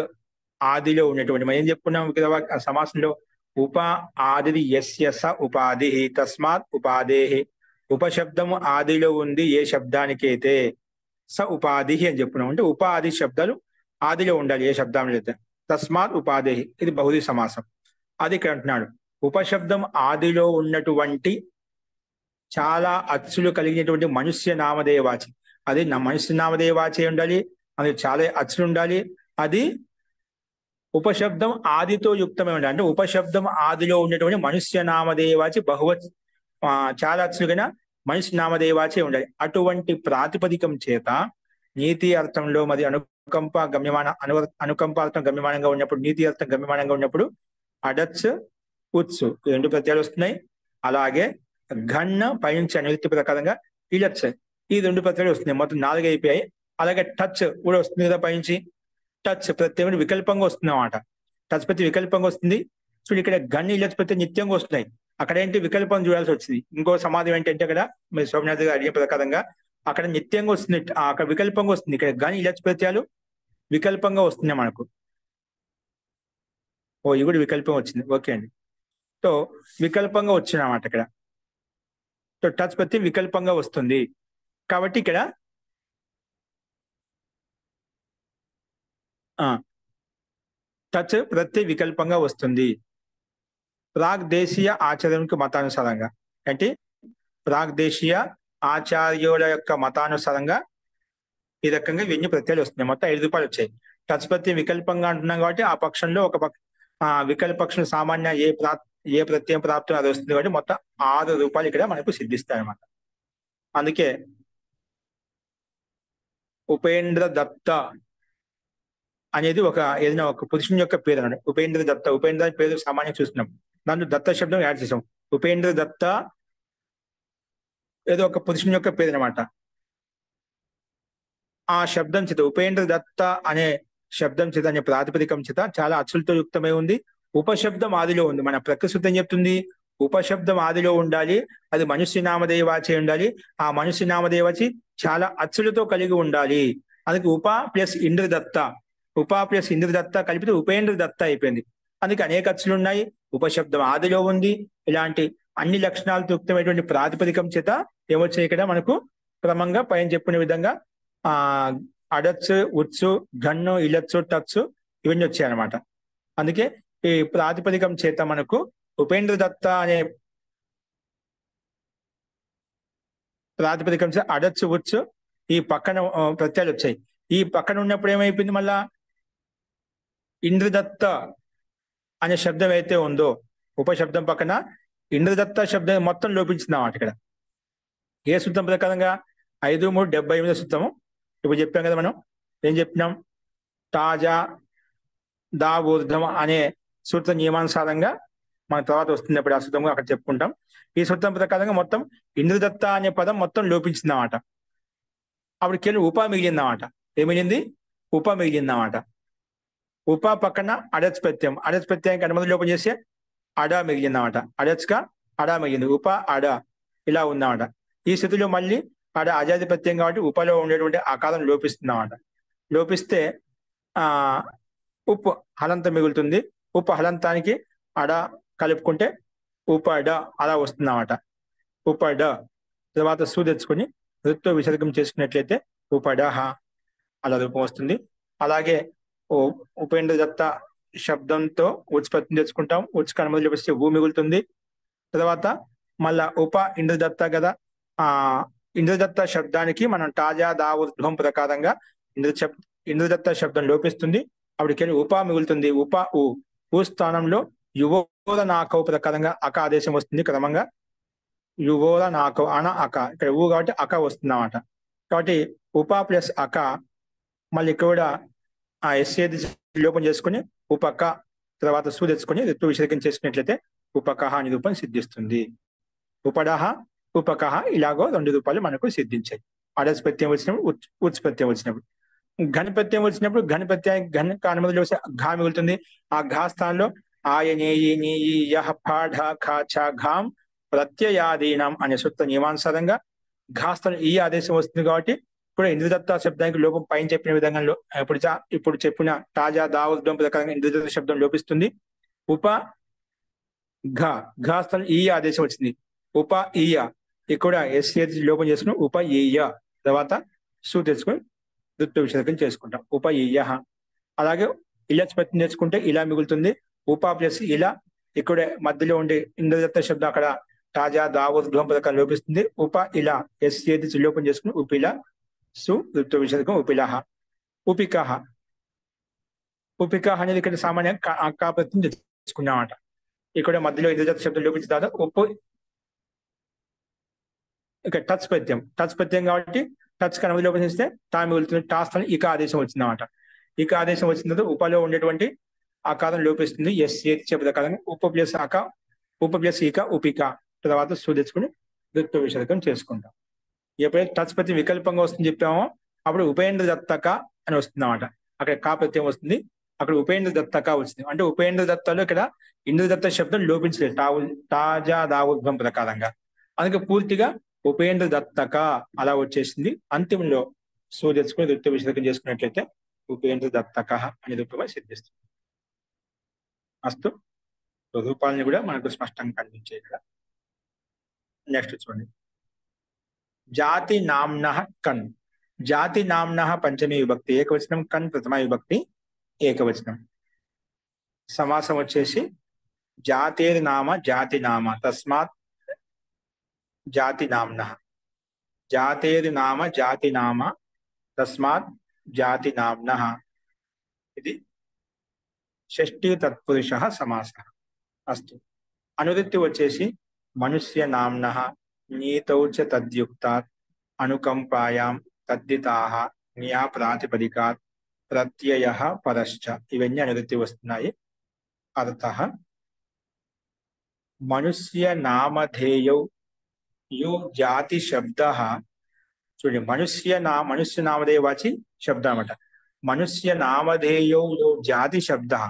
ఆదిలో ఉన్నటువంటి మనం ఏం చెప్పుకున్నాం కదా సమాసంలో, ఉప ఆది యస్య స ఉపాధి తస్మాత్ ఉపాధేహి. ఉపశబ్దము ఆదిలో ఉంది ఏ శబ్దానికైతే, స ఉపాధి అని చెప్పుకున్నాం. అంటే ఉపాధి శబ్దాలు ఆదిలో ఉండాలి ఏ శబ్దాలు అయితే. తస్మాత్ ఉపాధేహి ఇది బహుళీ సమాసం. అది ఇక్కడ అంటున్నాడు. ఉపశబ్దం ఆదిలో ఉన్నటువంటి చాలా అచ్చులు కలిగినటువంటి మనుష్య నామధేయవాచి. అది మనుష్య నామధేయవాచి ఉండాలి, అది చాలా అచ్చులు ఉండాలి. అది ఉపశబ్దం ఆదితో యుక్తమై ఉండాలి. అంటే ఉపశబ్దం ఆదిలో ఉన్నటువంటి మనుష్య నామధేయవాచి బహువచ్ చాలా అచ్చులు కన్నా మనుష్య నామధేయవాచి ఉండాలి. అటువంటి ప్రాతిపదికం చేత నీతి అర్థంలో మరి అనుకంప గమ్యమాన అనుకంప అర్థం గమ్యమానంగా ఉన్నప్పుడు, నీతి అర్థం గమ్యమానంగా ఉన్నప్పుడు అడచ్ ఉత్సు 2 ప్రత్యయాలు వస్తున్నాయి. అలాగే ఘన్న పైంచి నిరుక్తి ప్రకారంగా ఇలచ్ ఈ 2 ప్రత్యయాలు వస్తున్నాయి. మొత్తం 4 అయిపోయాయి. అలాగే టచ్ కూడా వస్తుంది కదా పైంచి. టచ్ ప్రత్యయం వికల్పంగా వస్తుంది అన్నమాట. టచ్ ప్రతి వికల్పంగా వస్తుంది. సో ఇక్కడ గన్ ఇలచ్ ప్రతి నిత్యంగా వస్తున్నాయి. అక్కడ ఏంటి వికల్పం చూడాల్సి వచ్చింది. ఇంకో సమాధం ఏంటంటే అక్కడ మీరు సోమనాథ్ గారు అడిగిన ప్రకారంగా అక్కడ నిత్యంగా వస్తుంది, అక్కడ వికల్పంగా వస్తుంది. ఇక్కడ గన్ ఇలచ్ ప్రత్యయాలు వికల్పంగా వస్తున్నాయి మనకు. ఇది కూడా వికల్పం వచ్చింది. ఓకే అండి. సో వికల్పంగా వచ్చిందన్నమాట ఇక్కడ. సో టచ్ ప్రతి వికల్పంగా వస్తుంది కాబట్టి ఇక్కడ టచ్ ప్రతి వికల్పంగా వస్తుంది. ప్రాగ్దేశీయ ఆచార్యునికి మతానుసారంగా అంటే ప్రాగ్దేశీయ ఆచార్యుల యొక్క మతానుసారంగా ఈ రకంగా ఇవన్నీ ప్రత్యయాలు వస్తున్నాయి. మొత్తం 5 రూపాయలు వచ్చాయి. టచ్ ప్రతి వికల్పంగా అంటున్నాం కాబట్టి ఆ పక్షంలో ఒక వికల్పక్షం సామాన్య ఏ ప్రత్యయం ప్రాప్తం అది వస్తుంది కాబట్టి మొత్తం 6 రూపాయలు ఇక్కడ మనకు సిద్ధిస్తాయి అన్నమాట. అందుకే ఉపేంద్ర దత్త అనేది ఏదైనా ఒక పురుషుని యొక్క పేరు అన్నాడు. ఉపేంద్ర దత్త, ఉపేంద్ర పేరు సామాన్యంగా చూస్తున్నాం. దాంట్లో దత్త శబ్దం యాడ్ చేసాం. ఉపేంద్ర దత్త ఏదో ఒక పురుషుని యొక్క పేరు అనమాట. ఆ శబ్దం చేత ఉపేంద్ర దత్త అనే శబ్దం చేత అనే ప్రాతిపదికం చేత చాలా అచ్చులతో యుక్తమై ఉంది. ఉపశబ్దం ఆదిలో ఉంది. మన ప్రకృతి ఏం చెప్తుంది? ఉపశబ్దం ఆదిలో ఉండాలి, అది మనుష్య నామధేయవాచి ఉండాలి. ఆ మనుష్య నామధేయవాచి చాలా అచ్చులతో కలిగి ఉండాలి. అందుకే ఉప ప్లస్ ఇంద్రదత్త, ఉప ప్లస్ ఇంద్రదత్త కలిపితే ఉపేంద్ర దత్త అయిపోయింది. అందుకే అనేక అచ్చులు ఉన్నాయి. ఉపశబ్దం ఆదిలో ఉంది. ఇలాంటి అన్ని లక్షణాలతో యుక్తమైనటువంటి ప్రాతిపదికం చేత ఏమొచ్చాయి ఇక్కడ మనకు క్రమంగా పైన చెప్పిన విధంగా అడచ్చు, ఉత్సు, ఘన్ను, ఇలచ్చు, టచ్చు ఇవన్నీ వచ్చాయి అనమాట. అందుకే ఈ ప్రాతిపదికం చేత మనకు ఉపేంద్ర దత్త అనే ప్రాతిపదికం చేత అడచ్చు, ఉత్సు ఈ పక్కన ప్రత్యయాలు వచ్చాయి. ఈ పక్కన ఉన్నప్పుడు ఏమైపోయింది? మళ్ళా ఇంద్రదత్త అనే శబ్దం అయితే ఉందో ఉపశబ్దం పక్కన ఇంద్రదత్త శబ్దం మొత్తం లోపించింది అన్నమాట. ఇక్కడ ఏ సూత్రం ప్రకారంగా 5, 3, 78 సూత్రము ఇప్పుడు చెప్పాం కదా. మనం ఏం చెప్పినాం? తాజా దా ఊర్ధం అనే సూత్ర నియమానుసారంగా మన తర్వాత వస్తున్నప్పుడు ఆ సూత్రం అక్కడ చెప్పుకుంటాం. ఈ సూత్రం ప్రకారంగా మొత్తం ఇంద్రదత్త అనే పదం మొత్తం లోపించింది అన్నమాట. అప్పుడు కేవలం ఉప మిగిలిందన్నమాట. ఏమిగింది? ఉప మిగిలిందన్నమాట. ఉప పక్కన అడచ్ ప్రత్యయం, అడచ్ ప్రత్యయానికి అనుమతి లోపం చేస్తే అడ మిగిలిందన్నమాట. అడచ్గా అడ మిగిలింది. ఉప అడ ఇలా ఉందన్నమాట. ఈ స్థితిలో మళ్ళీ అడ అజాది ప్రత్యయం కాబట్టి ఉపలో ఉండేటువంటి ఆకారం లోపిస్తుందన్నమాట. లోపిస్తే ఉప్పు హలంతం మిగులుతుంది. ఉప్పు హలంతానికి అడ కలుపుకుంటే ఉపడ అలా వస్తుందన్నమాట. ఉపడ తర్వాత సు తెచ్చుకొని ఋత్తో విసర్గం చేసుకున్నట్లయితే ఉపడహ అలా రూపం వస్తుంది. అలాగే ఉపేంద్ర దత్త శబ్దంతో ఉత్పత్తిని తెచ్చుకుంటాం. ఉచ్చుకు అనుమతి లోపిస్తే ఊ మిగులుతుంది. తర్వాత మళ్ళా ఉప ఇంద్రదత్త కదా, ఇంద్రదత్త శబ్దానికి మనం తాజా దావుర్ధ్వం ప్రకారంగా ఇంద్రదత్త శబ్దం లోపిస్తుంది. అప్పటికెళ్ళి ఉప మిగులుతుంది. ఉప ఊ స్థానంలో యువోద నాకవు ప్రకారంగా అక ఆదేశం వస్తుంది క్రమంగా. యువోల నాకు అన అక, ఇక్కడ ఊ కాబట్టి అక వస్తుందన్నమాట. కాబట్టి ఉప ప్లస్ అక, మళ్ళీ ఇక్కడ కూడా ఆ ఎస్ఏది లోపం చేసుకుని ఉపక తర్వాత సు తెచ్చుకొని ఋతు విసర్గం చేసుకున్నట్లయితే ఉపకహ అనే రూపం సిద్ధిస్తుంది. ఉపడహ ఉపకహ ఇలాగో 2 రూపాయలు మనకు సిద్ధించాయి. అడస్ ప్రత్యయం వచ్చినప్పుడు ఉత్స్ ప్రత్యయం వచ్చినప్పుడు. ఘన ప్రత్యయం వచ్చినప్పుడు ఘన ప్రత్యయం ఘన కానుమతిలో ఘా మిగులుతుంది. ఆ ఘా స్థానంలో ఆయనేయి నీ యహ పాఢ ఖా ఛ ఘాం ప్రత్యయాదీనం అనే సూత్ర నియమానుసారంగా ఘా స్థానం ఈ ఆదేశం వస్తుంది. కాబట్టి ఇప్పుడు ఇంద్రదత్త శబ్దానికి లోపం పైన చెప్పిన విధంగా ఇప్పుడు చెప్పిన తాజా దావోద్యం ప్రకారంగా ఇంద్రదత్త శబ్దం లోపిస్తుంది. ఉప ఘా స్థానం ఈ ఆదేశం వచ్చింది. ఉప ఈయ ఇక్కడ ఎస్ఏ లోపం చేసుకుని ఉప ఈయ తర్వాత సు తెచ్చుకొని ఋతు విసర్గం చేసుకుంటాం. ఉప ఈయ. అలాగే ఇలా ప్రత్యయం నేర్చుకుంటే ఇలా మిగులుతుంది. ఉప ప్లస్ ఇలా ఇక్కడ మధ్యలో ఉండే ఇంద్రదత్త శబ్దం అక్కడ తాజా దావోద్యం ప్రకారం లోపిస్తుంది. ఉప ఇలా ఎస్ఏ లోపం చేసుకుని ఉపిల సు ఋతు విసర్గం ఉపిలహ. ఉపికహ ఉపికహ అనేది ఇక్కడ సామాన్యంగా కా ప్రత్యయం తెచ్చుకున్నామట. ఇక్కడ మధ్యలో ఇంద్రదత్త శబ్దం లోపించిన తర్వాత ఉప్పు ఇక్కడ టచ్ ప్రత్యయం కాబట్టి టచ్ కనుమ లోపించిస్తే టా మిగులుతుంది. టా స్థానం ఇక ఆదేశం వచ్చిందన్నమాట. ఇక ఆదేశం వచ్చిన తర్వాత ఉపలో ఉండేటువంటి ఆకారం లోపిస్తుంది. ఎస్ ఏ శబ్ద కాలంగా ఉప ప్లస్ అక ఉప ప్లస్ ఇక ఉపిక తర్వాత సు తెచ్చుకుని ఋతు విసర్గం చేసుకుంటాం. ఎప్పుడైతే టచ్ ప్రత్యయం వికల్పంగా వస్తుంది చెప్పామో అప్పుడు ఉపేంద్ర దత్తక అని వస్తుంది అన్నమాట. అక్కడ కా ప్రత్యయం వస్తుంది, అక్కడ ఉపేంద్ర దత్తక వచ్చింది. అంటే ఉపేంద్ర దత్తలో ఇక్కడ ఇంద్రదత్త శబ్దం లోపించలేదు తాజా దావోద్భం ప్రకారంగా. అందుకే పూర్తిగా ఉపేంద్ర దత్తక అలా వచ్చేసింది. అంతిమంలో సు తెచ్చుకుని ఋతు విసర్గం చేసుకున్నట్లయితే ఉపేంద్ర దత్తక అనే రూపంగా సిద్ధిస్తుంది. అస్తు రూపాలని కూడా మనకు స్పష్టంగా కనిపించాయి ఇక్కడ. నెక్స్ట్ చూడండి, జాతి నామ్న కన్. జాతి నామ్న పంచమీ విభక్తి ఏకవచనం, కన్ ప్రథమా విభక్తి ఏకవచనం. సమాసం వచ్చేసి జాతేర్ నామ జాతి నామ తస్మాత్ జాతి నామ్న. జాతేర్ నామ జాతి నామ తస్మాత్ జాతి నామ్న. ఇది షష్ఠీ తత్పురుష సమాస. అస్తు అనువృత్తి వచ్చేసి మనుష్య నామ్న నీతౌ చ తద్యుక్తాత్ అనుకంపాయాం తద్దితాః జ్ఞా ప్రాతిపదికాత్ ప్రత్యయః పరశ్చ. ఇవన్నీ అనువృత్తి వస్తున్నాయి. అర్థః మనుష్య నామధేయౌ యో జాతి శబ్దః. చూడండి, మనుష్య నామధేయవాచి శబ్దం అన్నమాట. మనుష్య నామధేయౌ యో జాతి శబ్దః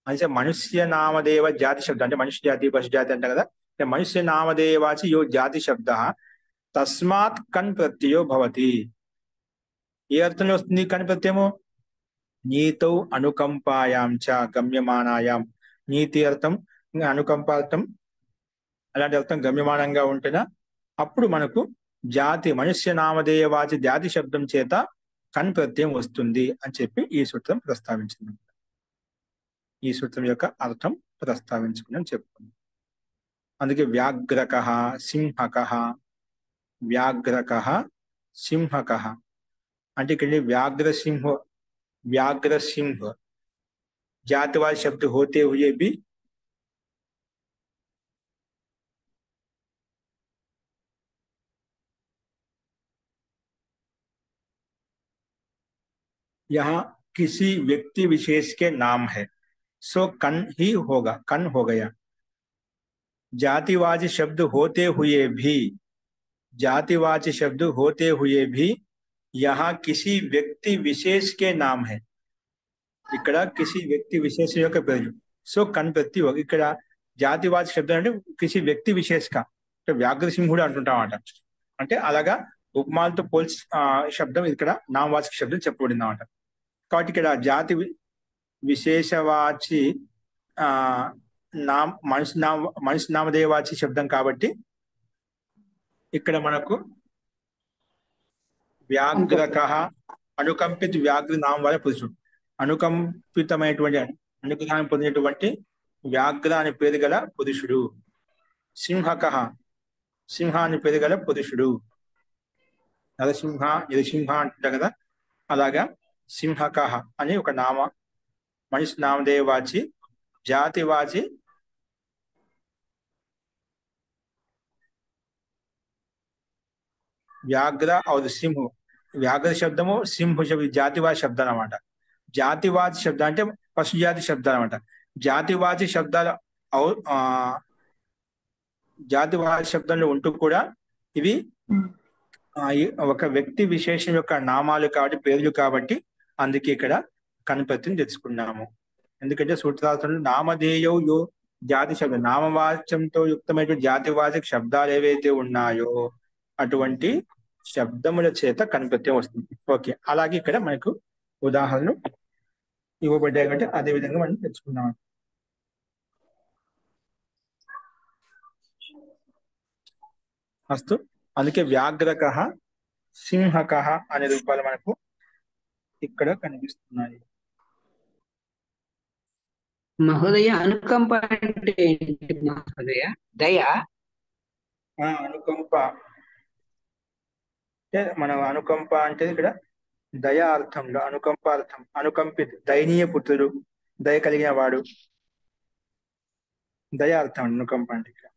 అంటే మనుష్య నామదేవ జాతి శబ్దం అంటే మనుష్య జాతి పశు జాతి అంట కదా. మనుష్య నామధేయవాచి యో జాతి శబ్దః తస్మాత్ కన్ ప్రత్యయో భవతి. ఏ అర్థంలో వస్తుంది కన్ ప్రత్యయము? నీతౌ అనుకంపాయాం చ గమ్యమానాయాం. నీతి అర్థం, అనుకంపార్థం అలాంటి అర్థం గమ్యమానంగా ఉంటేనా అప్పుడు మనకు జాతి మనుష్య నామధేయవాచి జాతి శబ్దం చేత కన్ ప్రత్యయం వస్తుంది అని చెప్పి ఈ సూత్రం ప్రస్తావించింది. ఈ సూత్రం యొక్క అర్థం ప్రస్తావించుకుని చెప్పుకుంది. అందుకే వ్యాఘ్రకః సింహకః, व्याघ्रकः सिंहकः అంటే ఇక్కడ व्याघ्र सिंह जातिवाद शब्द होते हुए भी यहाँ किसी व्यक्ति विशेष के नाम है, सो कन ही होगा, कन हो गया। जातिवाची शब्द होते हुए भी, जातिवाची शब्द होते हुए भी यहाँ किसी व्यक्ति विशेष के नाम है, ఇక్కడ किसी व्यक्ति विशेष యొక్క పేరు, సో కన్ ప్రతి ఇక్కడ జాతివాచి శబ్దం అంటే కిసి వ్యక్తి విశేష కా అంటే వ్యాఘ్రసింహుడు అంటుంటామట. అంటే అలాగా ఉపమాలతో పోల్చి శబ్దం ఇక్కడ నామవాచక శబ్దం చెప్పబడింది అన్నమాట. కాబట్టి ఇక్కడ జాతి విశేషవాచి మనిషి నామదేవాచి శబ్దం కాబట్టి ఇక్కడ మనకు వ్యాఘ్రక అనుకంపిత వ్యాఘ్ర నామవాల పురుషుడు, అనుకంపితమైనటువంటి అనుగ్రహాన్ని పొందినటువంటి వ్యాఘ్ర అని పేరు గల పురుషుడు. సింహక సింహ అని పేరు గల పురుషుడు. నరసింహ నిరసింహ అంటుంటా కదా, అలాగా సింహక అని ఒక నామ మనిషి నామదేవాచి జాతివాచి వ్యాఘ్ర ఔర్ సింహు. వ్యాఘ్ర శబ్దము, సింహు శబ్దం జాతివాది శబ్దాలు అనమాట. జాతివాది శబ్దం అంటే పశుజాతి శబ్దాలు అనమాట. జాతివాది శబ్దాలు జాతివాది శబ్దంలో ఉంటూ కూడా ఇవి ఒక వ్యక్తి విశేషం యొక్క నామాలు కాబట్టి, పేర్లు కాబట్టి అందుకే ఇక్కడ కనుపత్తిని తెచ్చుకున్నాము. ఎందుకంటే సూత్రార్థంలో నామధేయో యో జాతి శబ్దం, నామవాచ్యంతో యుక్తమైనటువంటి జాతివాచక శబ్దాలు ఏవైతే ఉన్నాయో అటువంటి శబ్దముల చేత కనుపత్యం వస్తుంది. ఓకే, అలాగే ఇక్కడ మనకు ఉదాహరణలు ఇవ్వబడ్డాయి కాబట్టి అదే విధంగా మనం తెచ్చుకున్నాం. అస్తు. అందుకే వ్యాఘ్రకః, సింహకః అనే రూపాలు మనకు ఇక్కడ కనిపిస్తున్నాయి. మహోదయ, అనుకంప అంటే ఏంటి మహోదయ? దయ? అనుకంప అంటే మన అనుకంప అంటే ఇక్కడ దయా అర్థంలో అనుకంపార్థం, అనుకంపిత దయనీయ పుత్రుడు, దయ కలిగిన వాడు, దయా అర్థం అనుకంప అంటే ఇక్కడ.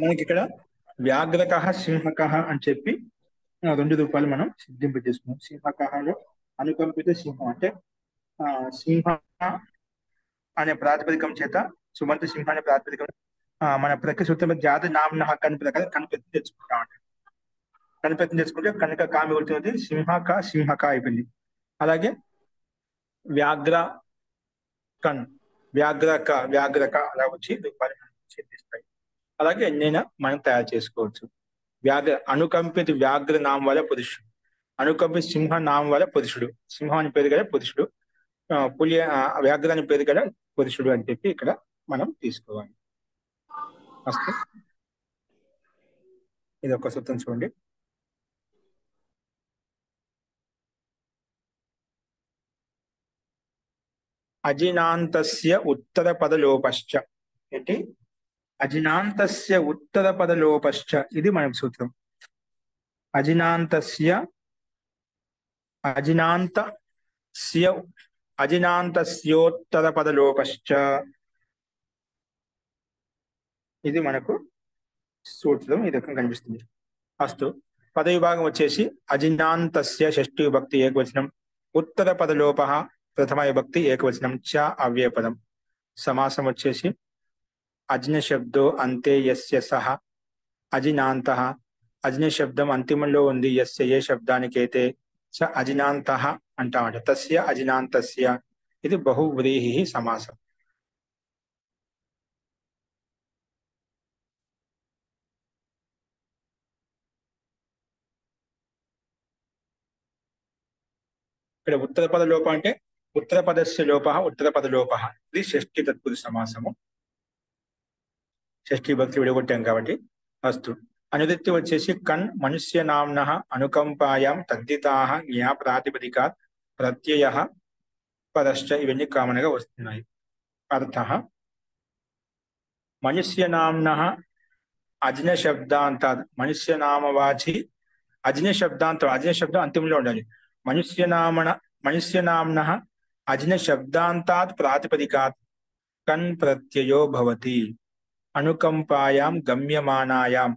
మనకి ఇక్కడ వ్యాఘ్రకః, సింహకః అని చెప్పి రెండు రూపాలు మనం సిద్ధింప చేసుకున్నాం. సింహకఃలో అనుకంపిత సింహం అంటే సింహ అనే ప్రాతిపదికం చేత, సుమంత సింహ అనే ప్రాతిపదికం మన ప్రకృతి సూత్రం జాతి నామన హక్కు ప్రకారం కనిపెత్తి తెచ్చుకుంటామంట. కనిపెత్తి తెచ్చుకుంటే కనుక కామి అవుతుంది, సింహక సింహక అయిపోయింది. అలాగే వ్యాఘ్ర కన్, వ్యాఘ్రక వ్యాఘ్రక అలా వచ్చి రూపాలు సిద్ధిస్తాయి. అలాగే ఎన్నైనా మనం తయారు చేసుకోవచ్చు. అనుకంపిత వ్యాఘ్ర నామం వల్ల పురుషుడు, అనుకంపిత సింహ నామం వల్ల పురుషుడు, సింహం అని పేరు గల పురుషుడు, పులి వ్యాఘ్ర అని పేరు గల పురుషుడు అని చెప్పి ఇక్కడ మనం తీసుకోవాలి. అస్తు. ఇది ఒక సూత్రం చూడండి. అజినాంతస్య ఉత్తర పదలోపశ్చ ఏంటి? అజినాంతస్య ఉత్తర పదలోపశ్చ, ఇది మన సూత్రం. అజినాంతస్యోత్తర పదలోపశ్చ, ఇది మనకు సూత్రం ఈ రకంగా కనిపిస్తుంది. అస్తు. పద విభాగం వచ్చేసి అజినాంతస్య షష్ఠీ విభక్తి ఏకవచనం, ఉత్తర పదలోప ప్రథమ విభక్తి ఏకవచనం, చ అవ్యయపదం. సమాసం వచ్చేసి అజ్ఞ శబ్దో అంతే యస్య సహ అజినాంతః, అజ్ఞ శబ్దం అంతిమంలో ఉంది యస్య ఏ శబ్దానికైతే చ అజినాంతః అంటామట. తస్య అజినాంతస్య, ఇది బహువ్రీహి సమాసం. ఇక్కడ ఉత్తర పద లోప అంటే ఉత్తర పదస్య లోప, ఉత్తర పద లోప, ఇది షష్ఠి తత్పురుష సమాసము. షష్ఠీ భక్తి విడగొట్టాం కాబట్టి. అస్తు. అనుదిత్తి వచ్చేసి కన్ మనుష్య నామ్న అనుకంపాయాం తద్దితాః జ్ఞా ప్రాతిపదికాత్ ప్రత్యయ పదశ్చ, ఇవన్నీ కామన్ గా వస్తున్నాయి. అర్థః మనుష్య నామ్న అజ్ఞ శబ్దాంతాత్, మనుష్య నామవాచి అజ్ఞ శబ్దాంతం, అజ్ఞ శబ్దం అంతిమంలో ఉండాలి. మనుష్య నామ్న అజ్ఞ శబ్దాంతాత్ ప్రాతిపదికాత్ కన్ ప్రత్యయో భవతి, అనుకంపాయాం గమ్యమానాయాం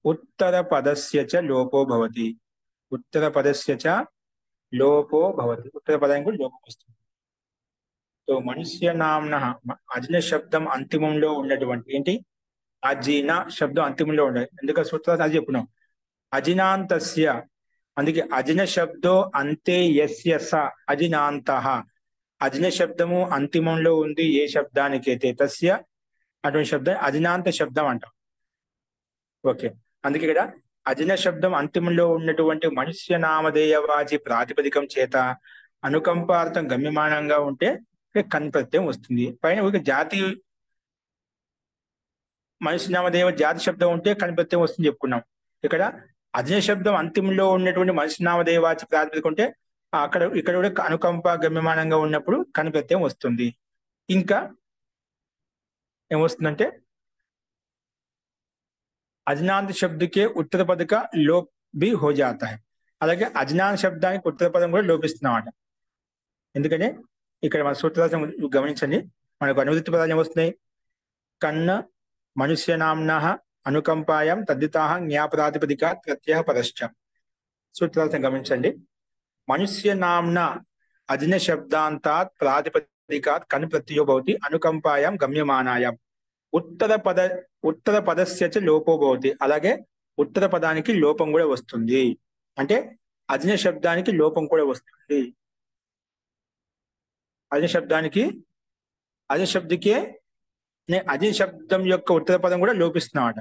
ఉత్తర పదస్య చ లోపో భవతి, ఉత్తర పదస్య చ లోపో భవతి, ఉత్తర పదానికి కూడా లోపం వస్తుంది. సో మనుష్య నామ్న అజ్ఞ శబ్దం అంతిమంలో ఉన్నటువంటి ఏంటి? అజిన శబ్దం అంతిమంలో ఉండాలి. ఎందుకంటే సూత్రాలు అది చెప్పున్నాం. అజినాంతస్య, అందుకే అజిన శబ్దో అంతే యస్య స అజినాంతః, అజిన శబ్దము అంతిమంలో ఉంది ఏ శబ్దానికైతే తస్య అటువంటి శబ్దం అజినాంత శబ్దం అంటాం. ఓకే, అందుకే ఇక్కడ అజిన శబ్దం అంతిమంలో ఉన్నటువంటి మనుష్య నామధేయవాచి ప్రాతిపదికం చేత అనుకంపార్థం గమ్యమానంగా ఉంటే కన్ ప్రత్యయం వస్తుంది. పైన ఒక జాతి మనిషి నామదేవ జాతి శబ్దం ఉంటే కనిపెత్తే వస్తుంది చెప్పుకున్నాం. ఇక్కడ అజయ శబ్దం అంతిమంలో ఉన్నటువంటి మనిషి నామదేవాచి ప్రాతిపదిక ఉంటే ఇక్కడ కూడా అనుకంప గమ్యమానంగా ఉన్నప్పుడు కనిపెత్తే వస్తుంది. ఇంకా ఏమొస్తుందంటే అజ్ఞాంత శబ్దకే ఉత్తర పదక లోప్ బి హో జాతా హై. అలాగే అజ్ఞాన శబ్దానికి ఉత్తర పదం కూడా లోపిస్తున్నమాట. ఎందుకంటే ఇక్కడ మన సూత్రాలు గమనించండి, మనకు అనువృత్తి పదాలు ఏమొస్తున్నాయి? కన్న మనుష్యనామ్న అనుకంపాయం తద్దితాహ జ్ఞాపరాతిపదిక ప్రత్యయ పదశ్చ. సూత్రాలు గమనించండి. మనుష్యనామ్న అజ్ఞ శబ్దాంతాత్ ప్రాతిపదికాత్ కన్ ప్రత్యయో భవతి అనుకంపాయం గమ్యమానాయం ఉత్తర పదస్య చ లోపో భవతి. అలాగే ఉత్తర పదానికి లోపం కూడా వస్తుంది. అంటే అజ్ఞ శబ్దానికి లోపం కూడా వస్తుంది. అజ్ఞ శబ్దం యొక్క ఉత్తర పదం కూడా లోపిస్తున్నమాట.